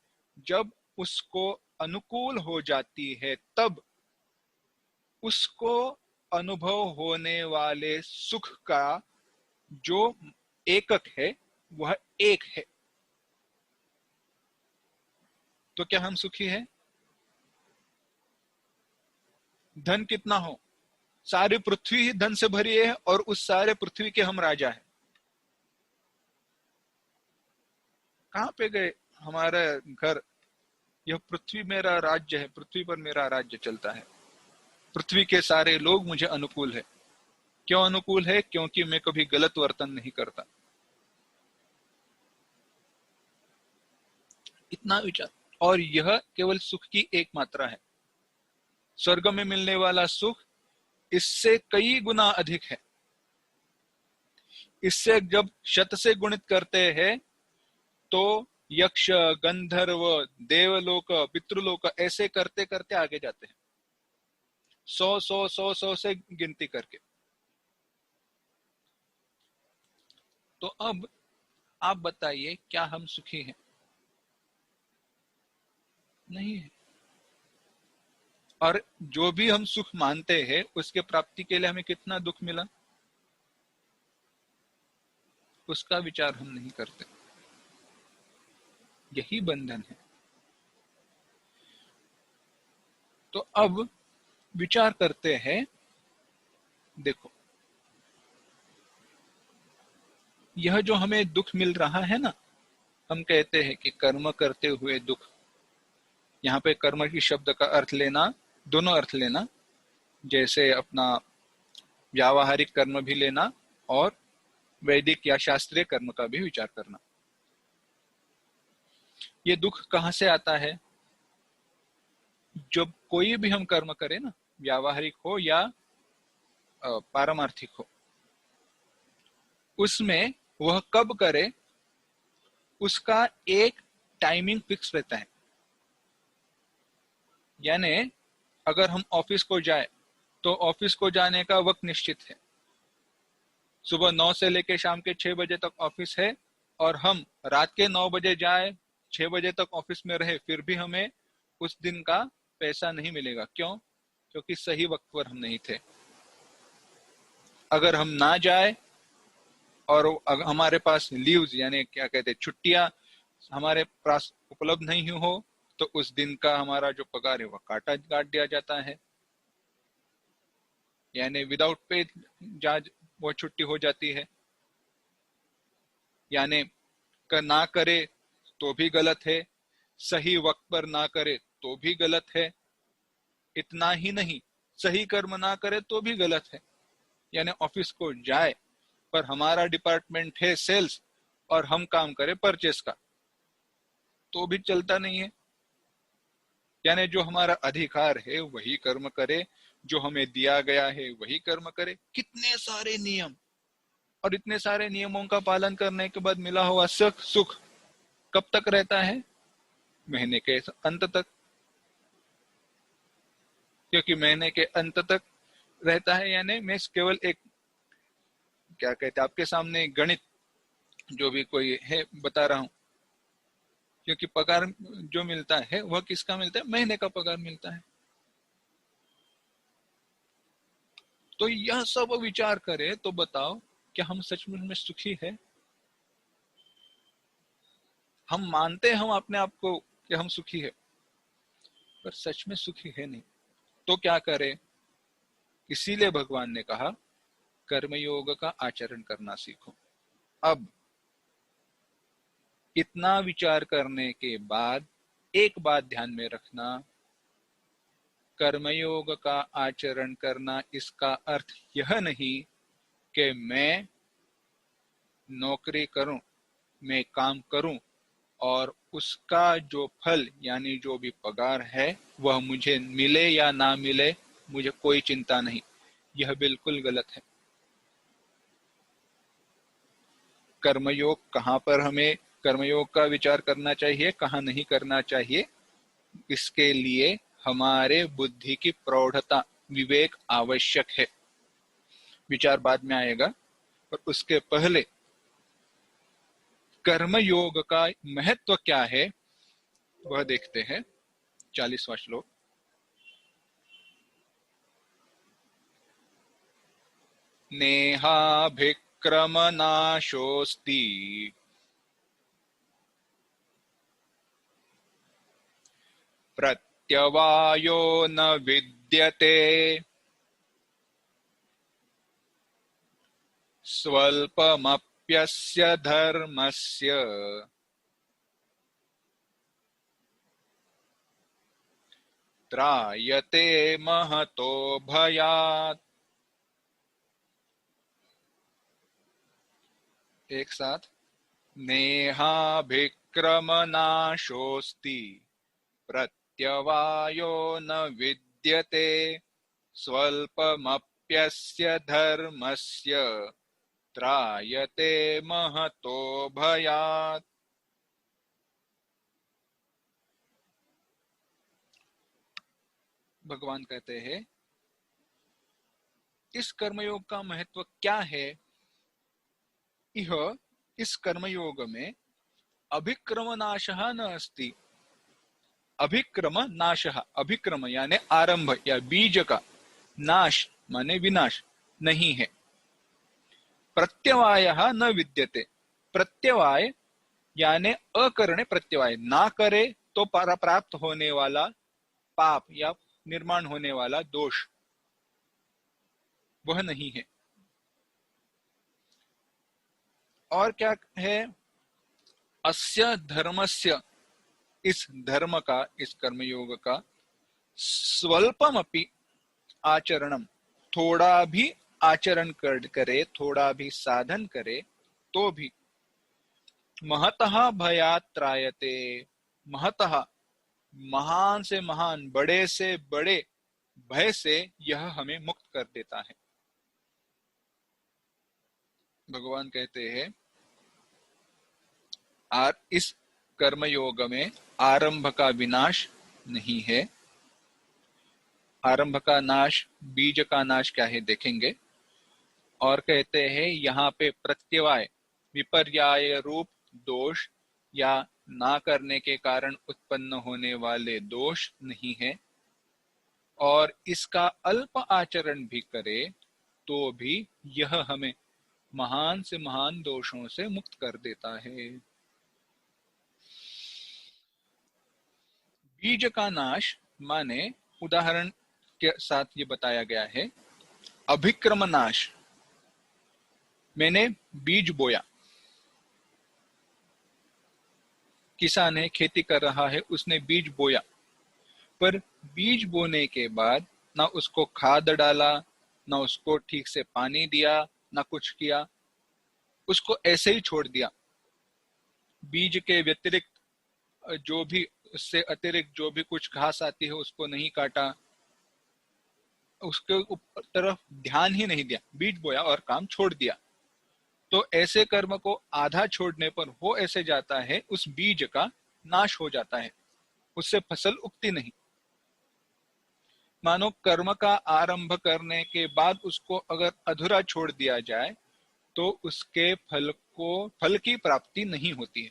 जब उसको अनुकूल हो जाती है, तब उसको अनुभव होने वाले सुख का जो एकक है वह एक है। तो क्या हम सुखी हैं? धन कितना हो, सारी पृथ्वी ही धन से भरी है और उस सारे पृथ्वी के हम राजा हैं। कहां पे गए हमारा घर? यह पृथ्वी मेरा राज्य है, पृथ्वी पर मेरा राज्य चलता है, पृथ्वी के सारे लोग मुझे अनुकूल है। क्यों अनुकूल है? क्योंकि मैं कभी गलत वर्तन नहीं करता। इतना विचार। और यह केवल सुख की एक मात्रा है। स्वर्ग में मिलने वाला सुख इससे कई गुना अधिक है। इससे जब शत से गुणित करते हैं तो यक्ष, गंधर्व, देवलोक, पितृलोक ऐसे करते करते आगे जाते हैं, 100 से गिनती करके। तो अब आप बताइए, क्या हम सुखी हैं? नहीं है। और जो भी हम सुख मानते हैं उसके प्राप्ति के लिए हमें कितना दुख मिला, उसका विचार हम नहीं करते। यही बंधन है। तो अब विचार करते हैं, देखो यह जो हमें दुख मिल रहा है ना, हम कहते हैं कि कर्म करते हुए दुख। यहाँ पे कर्म की शब्द का अर्थ लेना, दोनों अर्थ लेना, जैसे अपना व्यावहारिक कर्म भी लेना और वैदिक या शास्त्रीय कर्म का भी विचार करना। ये दुख कहाँ से आता है? जब कोई भी हम कर्म करें ना, व्यावहारिक हो या पारमार्थिक हो, उसमें वह कब करे उसका एक टाइमिंग फिक्स रहता है। यानी अगर हम ऑफिस को जाए तो ऑफिस को जाने का वक्त निश्चित है, सुबह 9 से लेकर शाम के 6 बजे तक ऑफिस है, और हम रात के 9 बजे जाए, 6 बजे तक ऑफिस में रहे, फिर भी हमें उस दिन का पैसा नहीं मिलेगा। क्यों? क्योंकि सही वक्त पर हम नहीं थे। अगर हम ना जाए और हमारे पास लीव्स यानी क्या कहते हैं, छुट्टियां हमारे पास उपलब्ध नहीं हो, तो उस दिन का हमारा जो पगार है वह काट दिया जाता है, यानी विदाउट पे वो छुट्टी हो जाती है। यानी ना करे तो भी गलत है, सही वक्त पर ना करे तो भी गलत है, इतना ही नहीं सही कर्म ना करे तो भी गलत है। यानी ऑफिस को जाए पर हमारा डिपार्टमेंट है सेल्स और हम काम करें परचेस का, तो भी चलता नहीं है। यानी जो हमारा अधिकार है वही कर्म करे, जो हमें दिया गया है वही कर्म करे। कितने सारे नियम, और इतने सारे नियमों का पालन करने के बाद मिला हुआ सुख कब तक रहता है? महीने के अंत तक। क्योंकि महीने के अंत तक रहता है, यानी मैं केवल एक क्या कहते हैं आपके सामने गणित जो भी कोई है बता रहा हूं। क्योंकि पगार जो मिलता है वह किसका मिलता है? महीने का पगार मिलता है। तो यह सब विचार करें तो बताओ, क्या हम सचमुच में सुखी है? हम मानते हैं हम अपने आप को कि हम सुखी है, पर सच में सुखी है नहीं। तो क्या करें? इसीलिए भगवान ने कहा कर्मयोग का आचरण करना सीखो। अब इतना विचार करने के बाद एक बात ध्यान में रखना, कर्मयोग का आचरण करना इसका अर्थ यह नहीं कि मैं नौकरी करूं, मैं काम करूं और उसका जो फल यानी जो भी पगार है वह मुझे मिले या ना मिले मुझे कोई चिंता नहीं। यह बिल्कुल गलत है। कर्मयोग कहाँ पर हमें कर्मयोग का विचार करना चाहिए, कहाँ नहीं करना चाहिए, इसके लिए हमारे बुद्धि की प्रौढ़ता, विवेक आवश्यक है। विचार बाद में आएगा, पर उसके पहले कर्मयोग का महत्व क्या है वह देखते हैं। 40वां श्लोक। नेहाभिक्रमनाशोऽस्ति प्रत्यवायो न विद्यते स्वल्पमप्यस्य धर्मस्य त्रायते महतो भयात्। एक साथ, नेहाभिक्रमनाशोऽस्ति प्रत्यवायो न विद्यते स्वल्पमप्यस्य धर्मस्य त्रायते महतो भयात्। भगवान कहते हैं इस कर्मयोग का महत्व क्या है। यह इस कर्मयोग में अभिक्रमनाशः न अस्ति। अभिक्रम नाशः, अभिक्रम यानी आरंभ या बीज का, नाश माने विनाश नहीं है। प्रत्यवायः न विद्यते, प्रत्यवाय यानी अकरणे प्रत्यवाय, ना करे तो प्राप्त होने वाला पाप या निर्माण होने वाला दोष वह नहीं है। और क्या है, अस्य धर्मस्य, इस धर्म का, इस कर्मयोग का, स्वल्पमपि आचरणम, थोड़ा भी आचरण करे, थोड़ा भी साधन करे तो भी, महतः भयात् त्रायते, महतः महान से महान, बड़े से बड़े भय से यह हमें मुक्त कर देता है। भगवान कहते हैं इस कर्मयोग में आरंभ का विनाश नहीं है। आरंभ का नाश, बीज का नाश क्या है देखेंगे। और कहते हैं यहाँ पे प्रत्यवाय, विपर्याय रूप दोष या ना करने के कारण उत्पन्न होने वाले दोष नहीं है। और इसका अल्प आचरण भी करे तो भी यह हमें महान से महान दोषों से मुक्त कर देता है। बीज का नाश माने, उदाहरण के साथ ये बताया गया है, अभिक्रम नाश, मैंने बीज बोया, किसान है, खेती कर रहा है, उसने बीज बोया, पर बीज बोने के बाद ना उसको खाद डाला, ना उसको ठीक से पानी दिया, ना कुछ किया, उसको ऐसे ही छोड़ दिया। बीज के व्यतिरिक्त जो भी, उससे अतिरिक्त जो भी कुछ घास आती है उसको नहीं काटा, उसके तरफ ध्यान ही नहीं दिया, बीज बोया और काम छोड़ दिया, तो ऐसे कर्म को आधा छोड़ने पर हो ऐसे जाता है, उस बीज का नाश हो जाता है, उससे फसल उगती नहीं। मानो कर्म का आरंभ करने के बाद उसको अगर अधूरा छोड़ दिया जाए तो उसके फल की प्राप्ति नहीं होती है।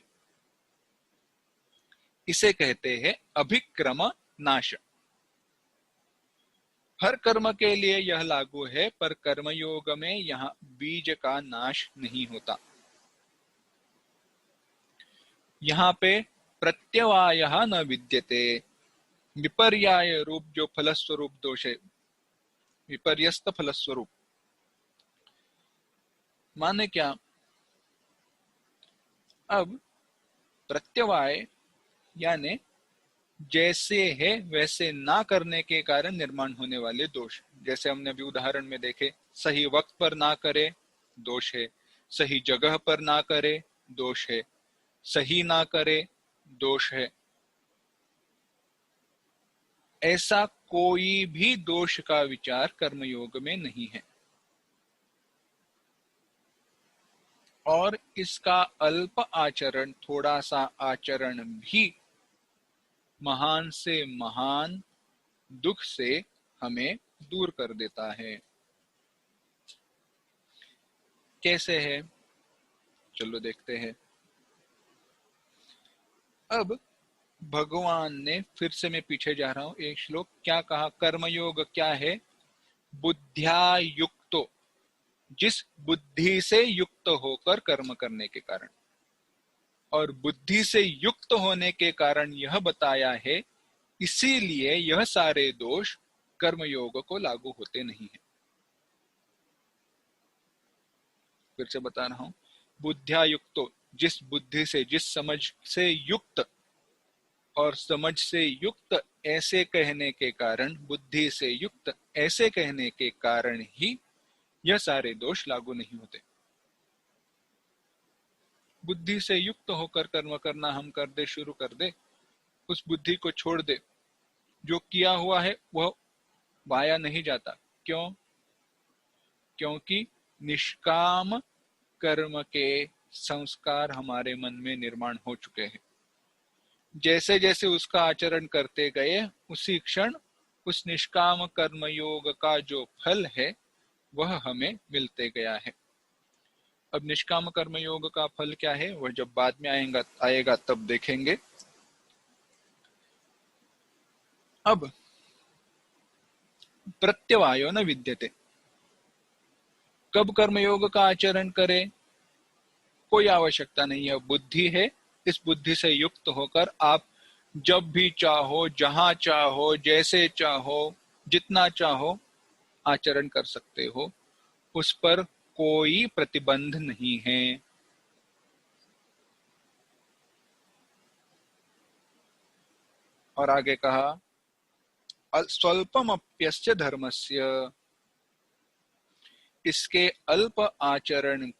इसे कहते हैं अभिक्रम नाश। हर कर्म के लिए यह लागू है, पर कर्मयोग में यहाँ बीज का नाश नहीं होता। यहाँ पे प्रत्यवाय न विद्यते, विपर्याय रूप जो फलस्वरूप दोष है, विपर्यस्त फलस्वरूप माने क्या, अब प्रत्यवाय यानी जैसे है वैसे ना करने के कारण निर्माण होने वाले दोष, जैसे हमने अभी उदाहरण में देखे, सही वक्त पर ना करे दोष है, सही जगह पर ना करे दोष है, सही ना करे दोष है। ऐसा कोई भी दोष का विचार कर्मयोग में नहीं है। और इसका अल्प आचरण, थोड़ा सा आचरण भी महान से महान दुख से हमें दूर कर देता है। कैसे है, चलो देखते हैं। अब भगवान ने, फिर से मैं पीछे जा रहा हूं, एक श्लोक क्या कहा, कर्मयोग क्या है, बुद्ध्या युक्तो, जिस बुद्धि से युक्त होकर कर्म करने के कारण, और बुद्धि से युक्त होने के कारण यह बताया है, इसीलिए यह सारे दोष कर्मयोग को लागू होते नहीं है। फिर से बता रहा हूं, बुद्ध्या युक्तो, जिस बुद्धि से, जिस समझ से युक्त, और समझ से युक्त ऐसे कहने के कारण, बुद्धि से युक्त ऐसे कहने के कारण ही यह सारे दोष लागू नहीं होते। बुद्धि से युक्त होकर कर्म करना हम कर दे, शुरू कर दे, उस बुद्धि को छोड़ दे, जो किया हुआ है वह वाया नहीं जाता। क्यों? क्योंकि निष्काम कर्म के संस्कार हमारे मन में निर्माण हो चुके हैं। जैसे जैसे उसका आचरण करते गए, उसी क्षण उस निष्काम कर्मयोग का जो फल है वह हमें मिलते गया है। अब निष्काम कर्मयोग का फल क्या है वह जब बाद में आएगा तब देखेंगे। अब प्रत्यवायो न विद्यते, कब कर्मयोग का आचरण करें कोई आवश्यकता नहीं है। बुद्धि है, इस बुद्धि से युक्त होकर आप जब भी चाहो, जहां चाहो, जैसे चाहो, जितना चाहो आचरण कर सकते हो, उस पर कोई प्रतिबंध नहीं है। और आगे कहा स्वल्पमप्यस्य धर्मस्य, इसके अल्प आचरण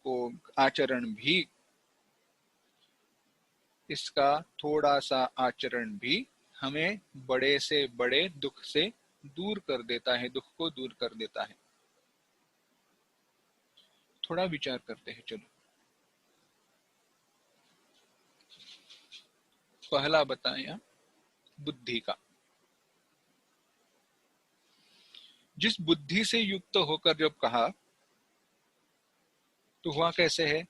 भी, इसका थोड़ा सा आचरण भी हमें बड़े से बड़े दुख से दूर कर देता है, दुख को दूर कर देता है। थोड़ा विचार करते हैं, चलो। पहला बताया बुद्धि का। जिस बुद्धि से युक्त होकर जब कहा तो हुआ कैसे है?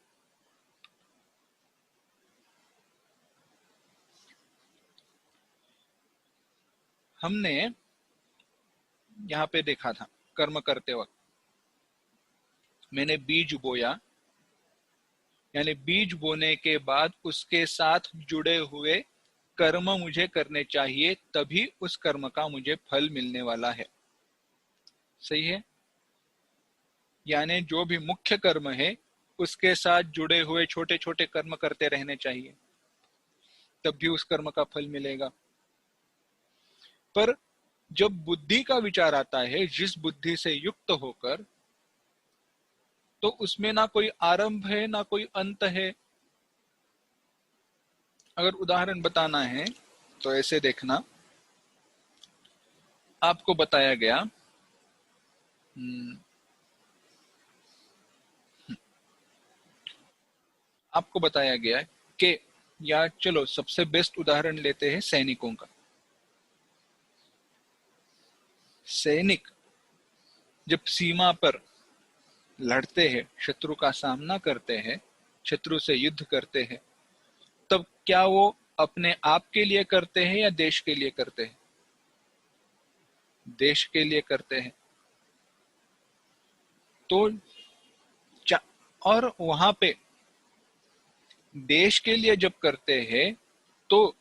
हमने यहां पे देखा था, कर्म करते वक्त मैंने बीज बोया, यानी बीज बोने के बाद उसके साथ जुड़े हुए कर्म मुझे करने चाहिए, तभी उस कर्म का मुझे फल मिलने वाला है। सही है? यानी जो भी मुख्य कर्म है उसके साथ जुड़े हुए छोटे छोटे कर्म करते रहने चाहिए, तब भी उस कर्म का फल मिलेगा। पर जब बुद्धि का विचार आता है, जिस बुद्धि से युक्त होकर, तो उसमें ना कोई आरंभ है ना कोई अंत है। अगर उदाहरण बताना है तो ऐसे देखना, आपको बताया गया आपको बताया गया कि, या चलो सबसे बेस्ट उदाहरण लेते हैं सैनिकों का। सैनिक जब सीमा पर लड़ते हैं, शत्रु का सामना करते हैं, शत्रु से युद्ध करते हैं, तब क्या वो अपने आप के लिए करते हैं या देश के लिए करते हैं? देश के लिए करते हैं। तो और वहां पे देश के लिए जब करते हैं तो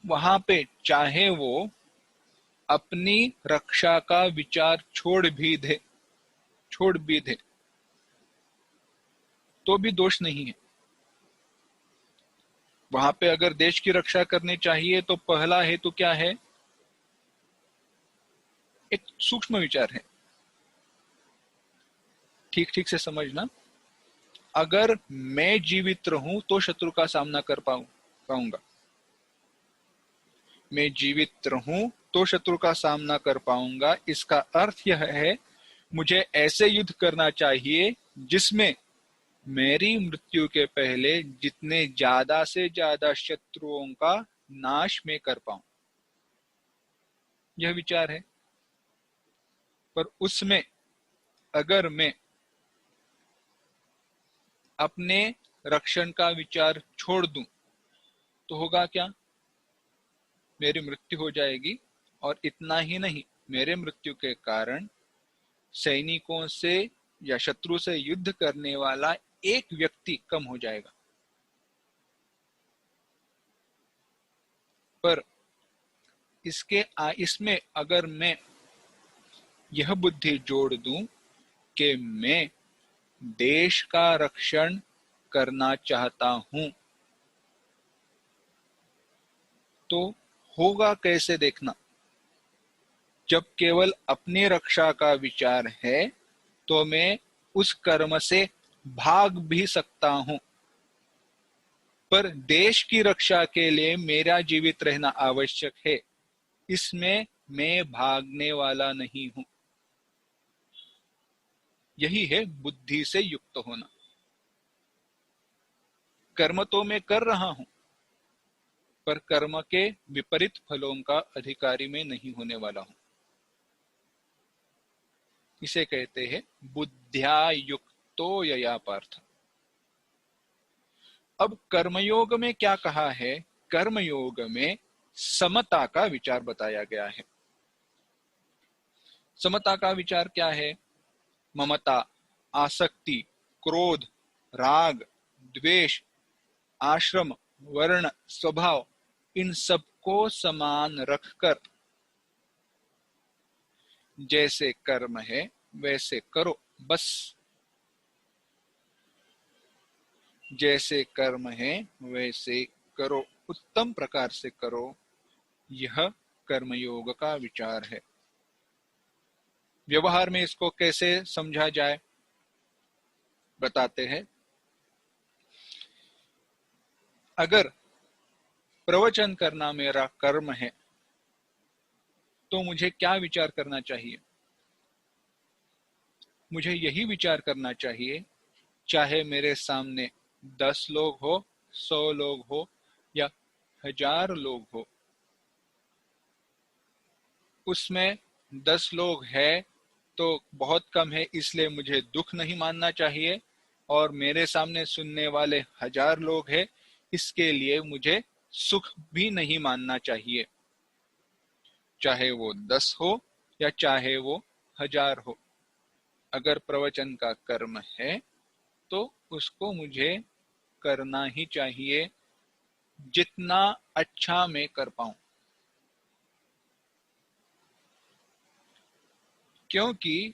वहां पे चाहे वो अपनी रक्षा का विचार छोड़ भी दे तो भी दोष नहीं है। वहां पे अगर देश की रक्षा करनी चाहिए तो पहला हेतु क्या है? एक सूक्ष्म विचार है, ठीक ठीक से समझना। अगर मैं जीवित रहूं तो शत्रु का सामना कर पाऊंगा। मैं जीवित रहूं तो शत्रु का सामना कर पाऊंगा, इसका अर्थ यह है मुझे ऐसे युद्ध करना चाहिए जिसमें मेरी मृत्यु के पहले जितने ज्यादा से ज्यादा शत्रुओं का नाश में कर पाऊं। यह विचार है। पर उसमें अगर मैं अपने रक्षण का विचार छोड़ दूं तो होगा क्या? मेरी मृत्यु हो जाएगी, और इतना ही नहीं, मेरे मृत्यु के कारण सैनिकों से या शत्रु से युद्ध करने वाला एक व्यक्ति कम हो जाएगा। पर इसमें अगर मैं यह बुद्धि जोड़ दूं कि मैं देश का रक्षण करना चाहता हूं, तो होगा कैसे देखना। जब केवल अपनी रक्षा का विचार है तो मैं उस कर्म से भाग भी सकता हूं, पर देश की रक्षा के लिए मेरा जीवित रहना आवश्यक है, इसमें मैं भागने वाला नहीं हूं। यही है बुद्धि से युक्त होना। कर्म तो मैं कर रहा हूं, पर कर्म के विपरीत फलों का अधिकारी मैं नहीं होने वाला हूं। इसे कहते हैं बुद्ध्या युक्तो यया पार्थ। अब कर्मयोग में क्या कहा है? कर्मयोग में समता का विचार बताया गया है। समता का विचार क्या है? ममता, आसक्ति, क्रोध, राग, द्वेष, आश्रम, वर्ण, स्वभाव, इन सबको समान रखकर जैसे कर्म है वैसे करो, बस। जैसे कर्म है वैसे करो, उत्तम प्रकार से करो, यह कर्मयोग का विचार है। व्यवहार में इसको कैसे समझा जाए, बताते हैं। अगर प्रवचन करना मेरा कर्म है तो मुझे क्या विचार करना चाहिए? मुझे यही विचार करना चाहिए, चाहे मेरे सामने 10 लोग हो, 100 लोग हो या 1000 लोग हो, उसमें 10 लोग है तो बहुत कम है, इसलिए मुझे दुख नहीं मानना चाहिए, और मेरे सामने सुनने वाले 1000 लोग हैं, इसके लिए मुझे सुख भी नहीं मानना चाहिए, चाहे वो 10 हो या चाहे वो 1000 हो। अगर प्रवचन का कर्म है तो उसको मुझे करना ही चाहिए, जितना अच्छा मैं कर पाऊं। क्योंकि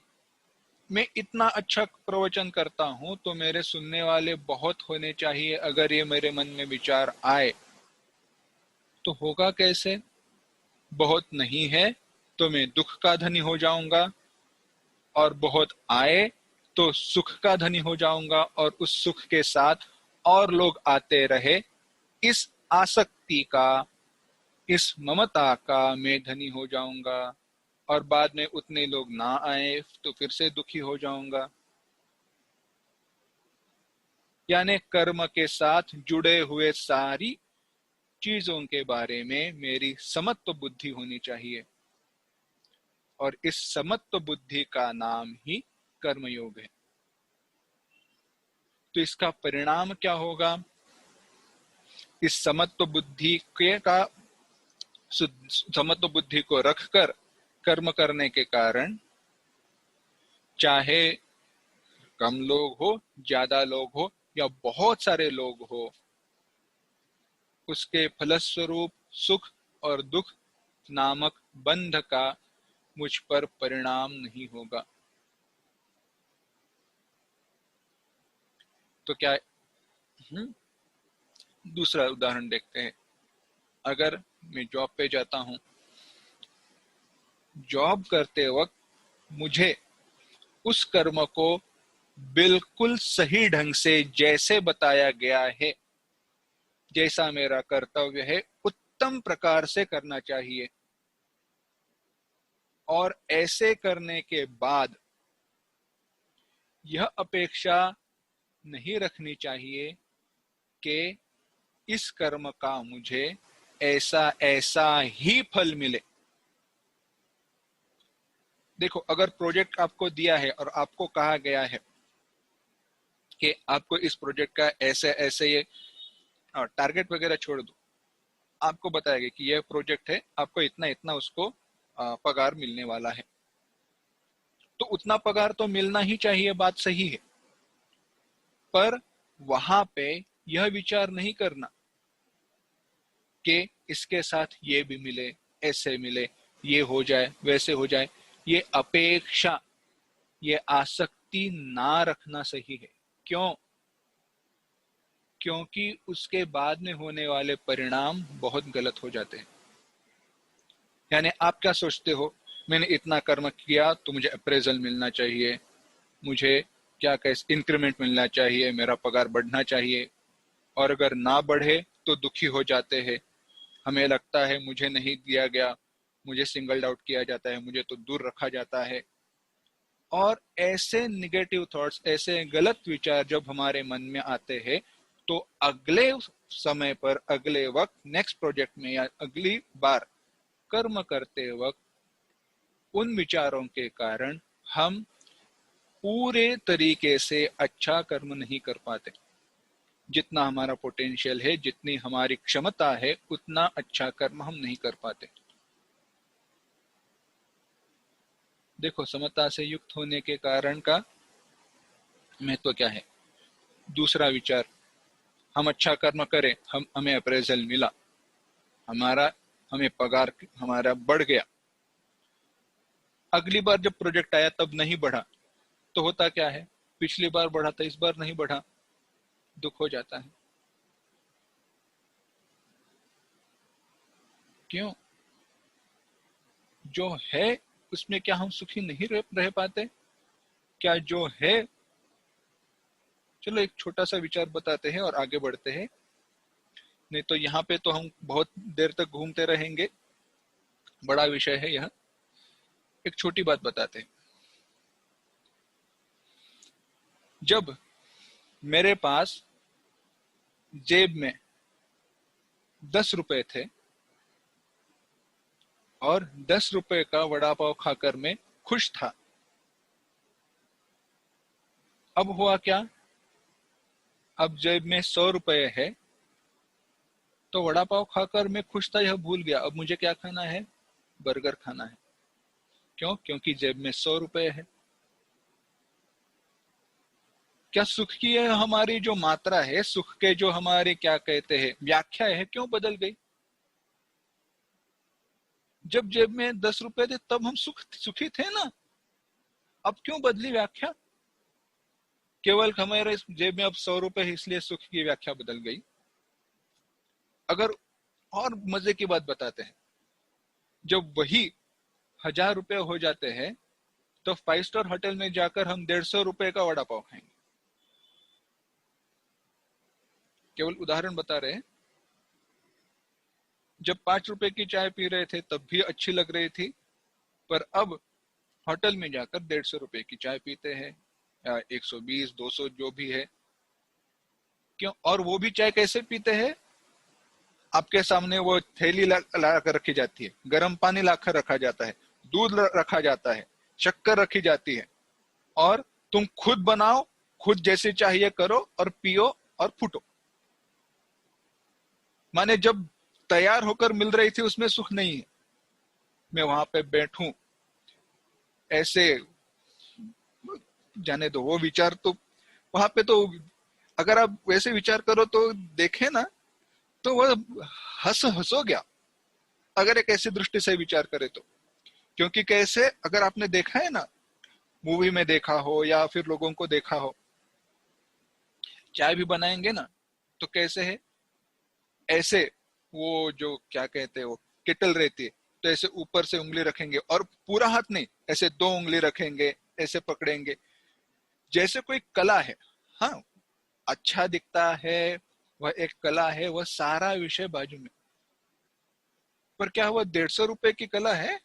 मैं इतना अच्छा प्रवचन करता हूं तो मेरे सुनने वाले बहुत होने चाहिए। अगर ये मेरे मन में विचार आए तो होगा कैसे? बहुत नहीं है तो मैं दुख का धनी हो जाऊंगा, और बहुत आए तो सुख का धनी हो जाऊंगा, और उस सुख के साथ और लोग आते रहे, इस आसक्ति का, इस ममता का मैं धनी हो जाऊंगा, और बाद में उतने लोग ना आए तो फिर से दुखी हो जाऊंगा। यानी कर्म के साथ जुड़े हुए सारी चीजों के बारे में मेरी समत्व बुद्धि होनी चाहिए, और इस समत्व बुद्धि का नाम ही कर्मयोग है। तो इसका परिणाम क्या होगा? इस समत्व बुद्धि के का समत्व बुद्धि को रखकर कर्म करने के कारण, चाहे कम लोग हो, ज्यादा लोग हो या बहुत सारे लोग हो, उसके फलस्वरूप सुख और दुख नामक बंध का मुझ पर परिणाम नहीं होगा। तो क्या, दूसरा उदाहरण देखते हैं। अगर मैं जॉब पे जाता हूं, जॉब करते वक्त मुझे उस कर्म को बिल्कुल सही ढंग से जैसे बताया गया है, जैसा मेरा कर्तव्य है, उत्तम प्रकार से करना चाहिए, और ऐसे करने के बाद यह अपेक्षा नहीं रखनी चाहिए कि इस कर्म का मुझे ऐसा ऐसा ही फल मिले। देखो, अगर प्रोजेक्ट आपको दिया है और आपको कहा गया है कि आपको इस प्रोजेक्ट का ऐसे ऐसे ये टारगेट वगैरह छोड़ दो, आपको बताएगा कि यह प्रोजेक्ट है, आपको इतना इतना उसको पगार मिलने वाला है, तो उतना पगार तो मिलना ही चाहिए, बात सही है। पर वहां पे यह विचार नहीं करना कि इसके साथ ये भी मिले, ऐसे मिले, ये हो जाए, वैसे हो जाए। ये अपेक्षा, ये आसक्ति ना रखना सही है। क्यों? क्योंकि उसके बाद में होने वाले परिणाम बहुत गलत हो जाते हैं। यानी आप क्या सोचते हो, मैंने इतना कर्म किया तो मुझे अप्रेजल मिलना चाहिए, मुझे क्या कैसे इंक्रीमेंट मिलना चाहिए, मेरा पगार बढ़ना चाहिए, और अगर ना बढ़े तो दुखी हो जाते हैं। हमें लगता है मुझे नहीं दिया गया, मुझे सिंगल्ड आउट किया जाता है, मुझे तो दूर रखा जाता है। और ऐसे निगेटिव थॉट्स, ऐसे गलत विचार जब हमारे मन में आते हैं, तो अगले समय पर, अगले वक्त, नेक्स्ट प्रोजेक्ट में या अगली बार कर्म करते वक्त उन विचारों के कारण हम पूरे तरीके से अच्छा कर्म नहीं कर पाते। जितना हमारा पोटेंशियल है, जितनी हमारी क्षमता है, उतना अच्छा कर्म हम नहीं कर पाते। देखो, समता से युक्त होने के कारण का महत्व क्या है। दूसरा विचार, हम अच्छा कर्म करें, हमें अप्रेजल मिला, हमारा हमें पगार हमारा बढ़ गया, अगली बार जब प्रोजेक्ट आया तब नहीं बढ़ा, तो होता क्या है, पिछली बार बढ़ा था, इस बार नहीं बढ़ा, दुख हो जाता है। क्यों? जो है उसमें क्या हम सुखी नहीं रह पाते? क्या जो है, चलो एक छोटा सा विचार बताते हैं और आगे बढ़ते हैं, नहीं तो यहाँ पे तो हम बहुत देर तक घूमते रहेंगे, बड़ा विषय है यह। एक छोटी बात बताते हैं। जब मेरे पास जेब में 10 रुपए थे और 10 रुपए का वड़ा पाव खाकर मैं खुश था, अब हुआ क्या, अब जेब में 100 रुपए है, तो वड़ा पाव खाकर मैं खुश था यह भूल गया, अब मुझे क्या खाना है, बर्गर खाना है। क्यों? क्योंकि जेब में 100 रुपए है। क्या सुख की है हमारी जो मात्रा है, सुख के जो हमारे क्या कहते हैं व्याख्या है, क्यों बदल गई? जब जेब में 10 रुपए थे तब हम सुखी थे ना, अब क्यों बदली व्याख्या? केवल हमारे जेब में अब 100 रुपए है इसलिए सुख की व्याख्या बदल गई। अगर और मजे की बात बताते हैं, जब वही 1000 रुपए हो जाते हैं तो 5 स्टार होटल में जाकर हम 150 रुपए का वड़ा पाव खाएंगे। केवल उदाहरण बता रहे हैं। जब 5 रुपए की चाय पी रहे थे तब भी अच्छी लग रही थी, पर अब होटल में जाकर 150 रुपए की चाय पीते हैं, या 120 200 जो भी है। क्यों? और वो भी चाय कैसे पीते हैं? आपके सामने वो थैली ला कर रखी जाती है, गर्म पानी लाकर रखा जाता है, दूध रखा जाता है, शक्कर रखी जाती है, और तुम खुद बनाओ, खुद जैसे चाहिए करो और पियो और फूटो। माने जब तैयार होकर मिल रही थी उसमें सुख नहीं है। मैं वहां पे बैठूं ऐसे, जाने दो वो विचार तो, वहां पे तो अगर आप वैसे विचार करो तो देखे ना, तो वह हंसो गया, अगर एक ऐसी दृष्टि से विचार करे तो। क्योंकि कैसे, अगर आपने देखा है ना, मूवी में देखा हो या फिर लोगों को देखा हो, चाय भी बनाएंगे ना तो कैसे है, ऐसे वो जो क्या कहते हैं वो केटल रहती है, तो ऐसे ऊपर से उंगली रखेंगे और पूरा हाथ नहीं, ऐसे 2 उंगली रखेंगे, ऐसे पकड़ेंगे, जैसे कोई कला है। हाँ, अच्छा दिखता है, वह एक कला है, वह सारा विषय बाजू में। पर क्या वह 150 रुपए की कला है?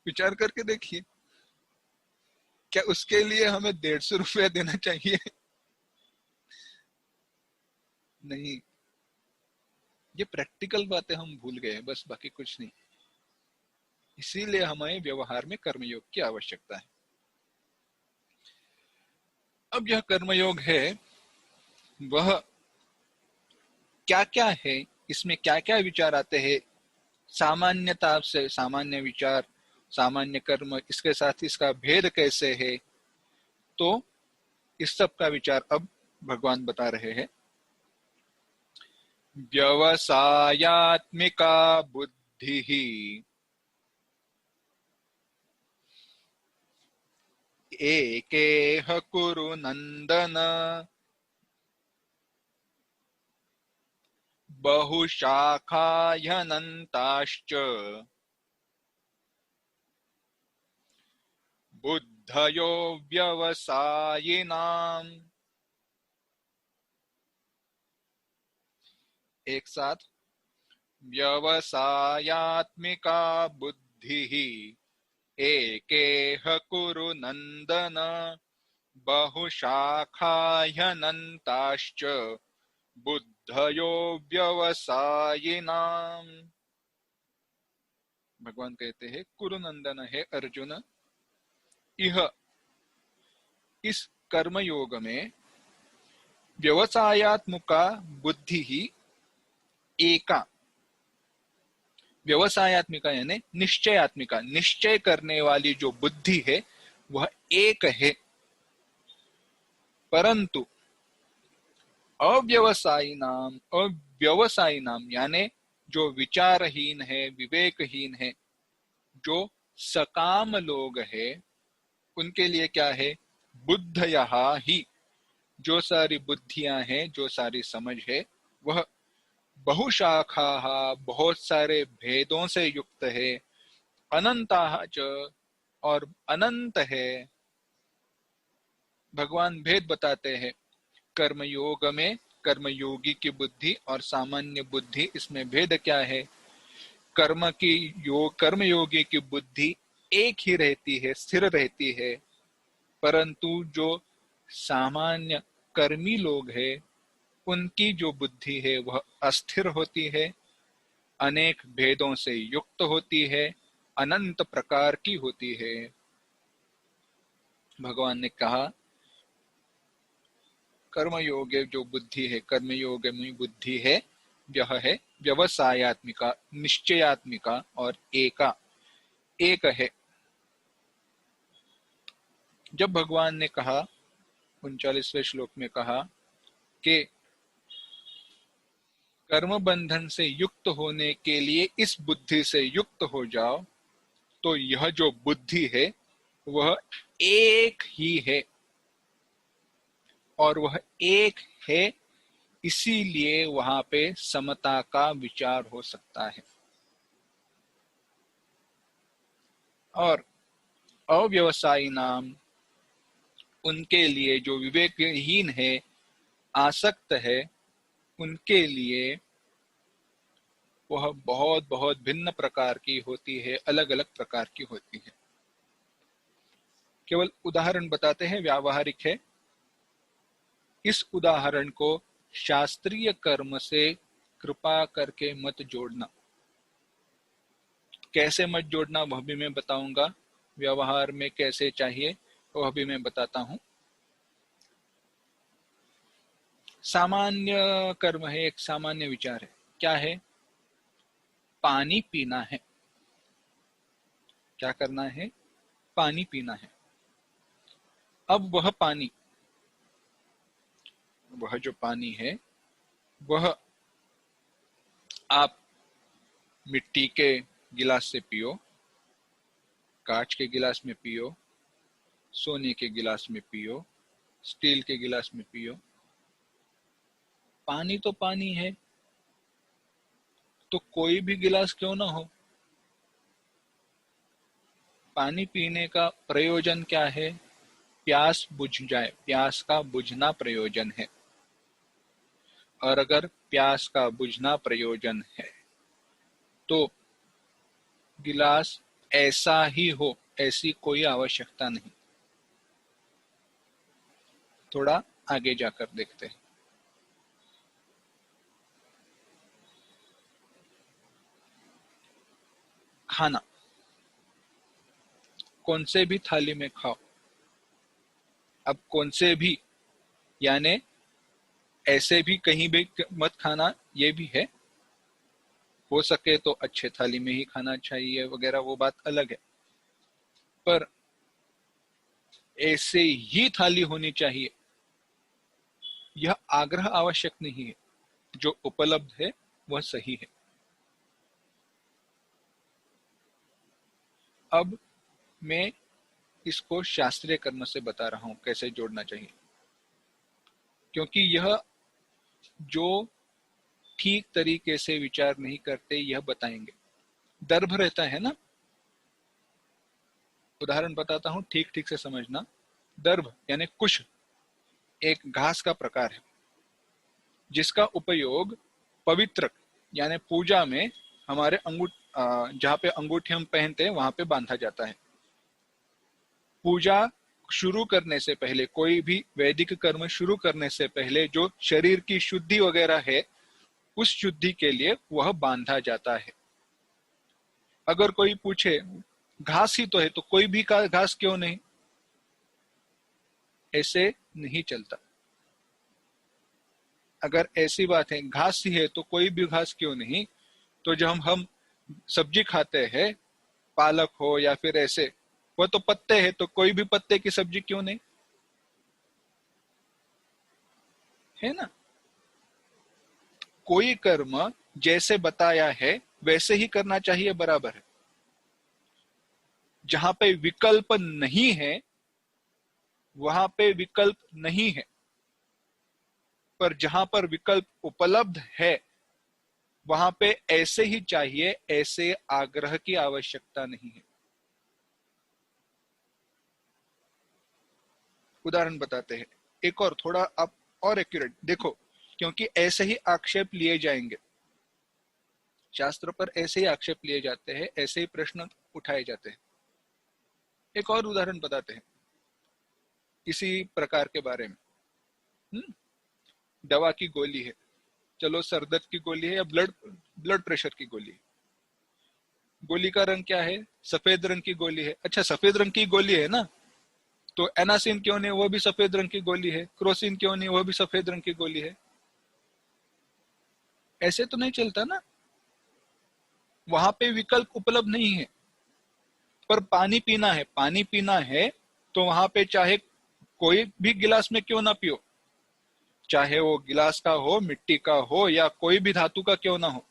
विचार करके देखिए, क्या उसके लिए हमें 150 रुपया देना चाहिए? नहीं। ये प्रैक्टिकल बातें हम भूल गए हैं, बस, बाकी कुछ नहीं। इसीलिए हमें व्यवहार में कर्मयोग की आवश्यकता है। अब यह कर्मयोग है, वह क्या क्या है, इसमें क्या क्या विचार आते हैं, सामान्यता से सामान्य विचार, सामान्य कर्म, इसके साथ इसका भेद कैसे है, तो इस सब का विचार अब भगवान बता रहे हैं। व्यवसायात्मिका बुद्धि एकेह कुरु नंदन बहुशाखाह्यनन्ताश्च बुद्धयो व्यवसायिनाम्। एक साथ, व्यवसायात्मिका बुद्धि एकेह कुरु नंदन बहुशाखाह्यनन्ताश्च बुद्धयो व्यवसायिनाम्। भगवान कहते हैं, कुरुनंदन है अर्जुन, यह इस कर्म योग में व्यवसायात्मिका बुद्धि ही एका, व्यवसायात्मिका यानी निश्चयात्मिका, निश्चय करने वाली जो बुद्धि है वह एक है, परंतु अव्यवसायी नाम यानी जो विचारहीन है, विवेकहीन है, जो सकाम लोग है, उनके लिए क्या है, बुद्धयः ही, जो सारी बुद्धियां हैं, जो सारी समझ है, वह बहुशाखा, बहुत सारे भेदों से युक्त है, अनंता च, और अनंत है। भगवान भेद बताते हैं कर्मयोग में, कर्मयोगी की बुद्धि और सामान्य बुद्धि, इसमें भेद क्या है। कर्मयोगी की बुद्धि एक ही रहती है, स्थिर रहती है, परंतु जो सामान्य कर्मी लोग हैं उनकी जो बुद्धि है वह अस्थिर होती है, अनेक भेदों से युक्त होती है, अनंत प्रकार की होती है। भगवान ने कहा कर्मयोग जो बुद्धि है, कर्मयोग में बुद्धि है, यह है व्यवसायत्मिका, निश्चयात्मिका और एका, एक है। जब भगवान ने कहा 39वें श्लोक में कहा कि कर्म बंधन से युक्त होने के लिए इस बुद्धि से युक्त हो जाओ, तो यह जो बुद्धि है वह एक ही है, और वह एक है इसीलिए वहां पे समता का विचार हो सकता है। और अव्यवसायी नाम, उनके लिए जो विवेकहीन है, आसक्त है, उनके लिए वह बहुत बहुत भिन्न प्रकार की होती है, अलग अलग प्रकार की होती है। केवल उदाहरण बताते हैं, व्यावहारिक है। इस उदाहरण को शास्त्रीय कर्म से कृपा करके मत जोड़ना। कैसे मत जोड़ना वह भी मैं बताऊंगा, व्यवहार में कैसे चाहिए वह भी मैं बताता हूं। सामान्य कर्म है, एक सामान्य विचार है, क्या है, पानी पीना है। क्या करना है, पानी पीना है। अब वह जो पानी है वह आप मिट्टी के गिलास से पियो, कांच के गिलास में पियो, सोने के गिलास में पियो, स्टील के गिलास में पियो, पानी तो पानी है। तो कोई भी गिलास क्यों ना हो, पानी पीने का प्रयोजन क्या है, प्यास बुझ जाए, प्यास का बुझना प्रयोजन है। और अगर प्यास का बुझना प्रयोजन है तो गिलास ऐसा ही हो, ऐसी कोई आवश्यकता नहीं। थोड़ा आगे जाकर देखते हैं। खाना कौन से भी थाली में खाओ। अब कौन से भी यानी ऐसे भी कहीं भी मत खाना, ये भी है। हो सके तो अच्छे थाली में ही खाना चाहिए वगैरह, वो बात अलग है, पर ऐसे ही थाली होनी चाहिए यह आग्रह आवश्यक नहीं है। जो उपलब्ध है वह सही है। अब मैं इसको शास्त्रीय कर्म से बता रहा हूं कैसे जोड़ना चाहिए, क्योंकि यह जो ठीक तरीके से विचार नहीं करते यह बताएंगे। दर्भ रहता है ना, उदाहरण बताता हूं, ठीक ठीक से समझना। दर्भ यानी कुश एक घास का प्रकार है जिसका उपयोग पवित्र यानी पूजा में हमारे जहाँ पे अंगूठी हम पहनते हैं वहां पे बांधा जाता है। पूजा शुरू करने से पहले, कोई भी वैदिक कर्म शुरू करने से पहले जो शरीर की शुद्धि वगैरह है, उस शुद्धि के लिए वह बांधा जाता है। अगर कोई पूछे घास ही तो है, तो कोई भी का घास क्यों नहीं, ऐसे नहीं चलता। अगर ऐसी बात है घास ही है तो कोई भी घास क्यों नहीं, तो जब हम सब्जी खाते हैं, पालक हो या फिर ऐसे, वो तो पत्ते हैं, तो कोई भी पत्ते की सब्जी क्यों नहीं, है ना। कोई कर्म जैसे बताया है वैसे ही करना चाहिए, बराबर है। जहां पे विकल्प नहीं है वहां पे विकल्प नहीं है, पर जहां पर विकल्प उपलब्ध है वहां पे ऐसे ही चाहिए, ऐसे आग्रह की आवश्यकता नहीं है। उदाहरण बताते हैं, एक और थोड़ा आप और एक्यूरेट देखो, क्योंकि ऐसे ही आक्षेप लिए जाएंगे, शास्त्र पर ऐसे ही आक्षेप लिए जाते हैं, ऐसे ही प्रश्न उठाए जाते हैं। एक और उदाहरण बताते हैं इसी प्रकार के बारे में। दवा की गोली है, चलो सर दर्द की गोली है या ब्लड ब्लड प्रेशर की गोली है, गोली का रंग क्या है, सफेद रंग की गोली है। अच्छा सफेद रंग की गोली है ना, तो एनासिन क्यों नहीं, वो भी सफेद रंग की गोली है, क्रोसिन क्यों नहीं, वो भी सफेद रंग की गोली है। ऐसे तो नहीं चलता ना, वहां पे विकल्प उपलब्ध नहीं है। पर पानी पीना है, पानी पीना है, तो वहां पे चाहे कोई भी गिलास में क्यों ना पियो, चाहे वो गिलास का हो, मिट्टी का हो या कोई भी धातु का क्यों ना हो,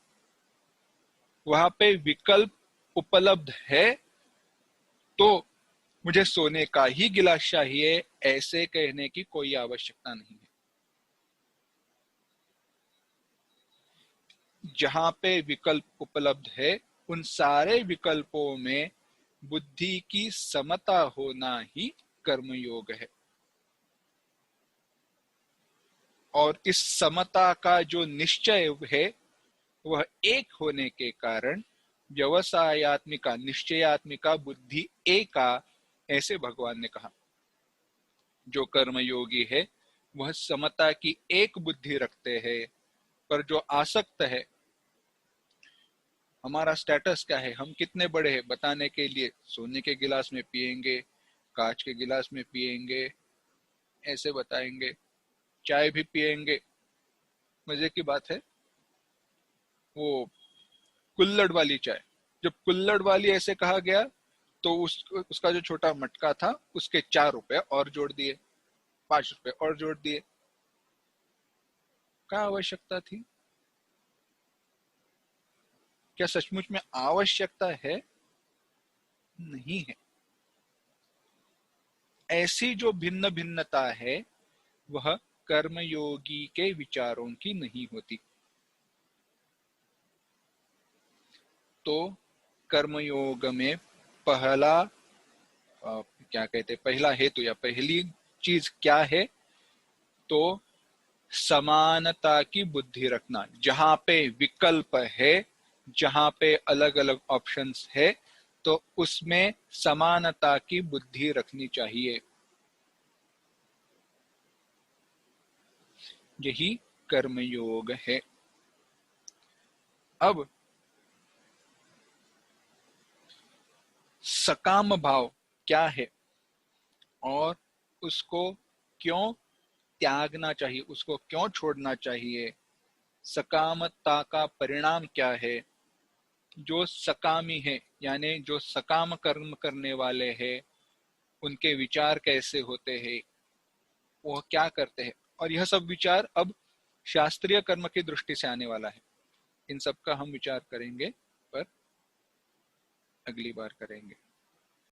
वहां पे विकल्प उपलब्ध है। तो मुझे सोने का ही गिलास चाहिए ऐसे कहने की कोई आवश्यकता नहीं है। जहां पे विकल्प उपलब्ध है उन सारे विकल्पों में बुद्धि की समता होना ही कर्मयोग है। और इस समता का जो निश्चय है वह एक होने के कारण व्यवसायत्मिका निश्चयात्मिका बुद्धि एका, ऐसे भगवान ने कहा। जो कर्मयोगी है वह समता की एक बुद्धि रखते हैं, पर जो आसक्त है, हमारा स्टेटस क्या है, हम कितने बड़े हैं बताने के लिए सोने के गिलास में पिएंगे, कांच के गिलास में पिएंगे, ऐसे बताएंगे, चाय भी पिएंगे। मजे की बात है, वो कुल्हड़ वाली चाय, जब कुल्हड़ वाली ऐसे कहा गया तो उसका जो छोटा मटका था उसके 4 रुपए और जोड़ दिए, 5 रुपए और जोड़ दिए। क्या आवश्यकता थी, क्या सचमुच में आवश्यकता है, नहीं है। ऐसी जो भिन्न भिन्नता है वह कर्मयोगी के विचारों की नहीं होती। तो कर्मयोग में पहला क्या कहते, पहला हेतु या पहली चीज क्या है, तो समानता की बुद्धि रखना। जहां पे विकल्प है, जहां पे अलग अलग ऑप्शंस है, तो उसमें समानता की बुद्धि रखनी चाहिए। यही कर्मयोग है। अब सकाम भाव क्या है और उसको क्यों त्यागना चाहिए, उसको क्यों छोड़ना चाहिए, सकामता का परिणाम क्या है, जो सकामी है यानी जो सकाम कर्म करने वाले हैं उनके विचार कैसे होते हैं, वो क्या करते हैं, और यह सब विचार अब शास्त्रीय कर्म की दृष्टि से आने वाला है। इन सब का हम विचार करेंगे, पर अगली बार करेंगे।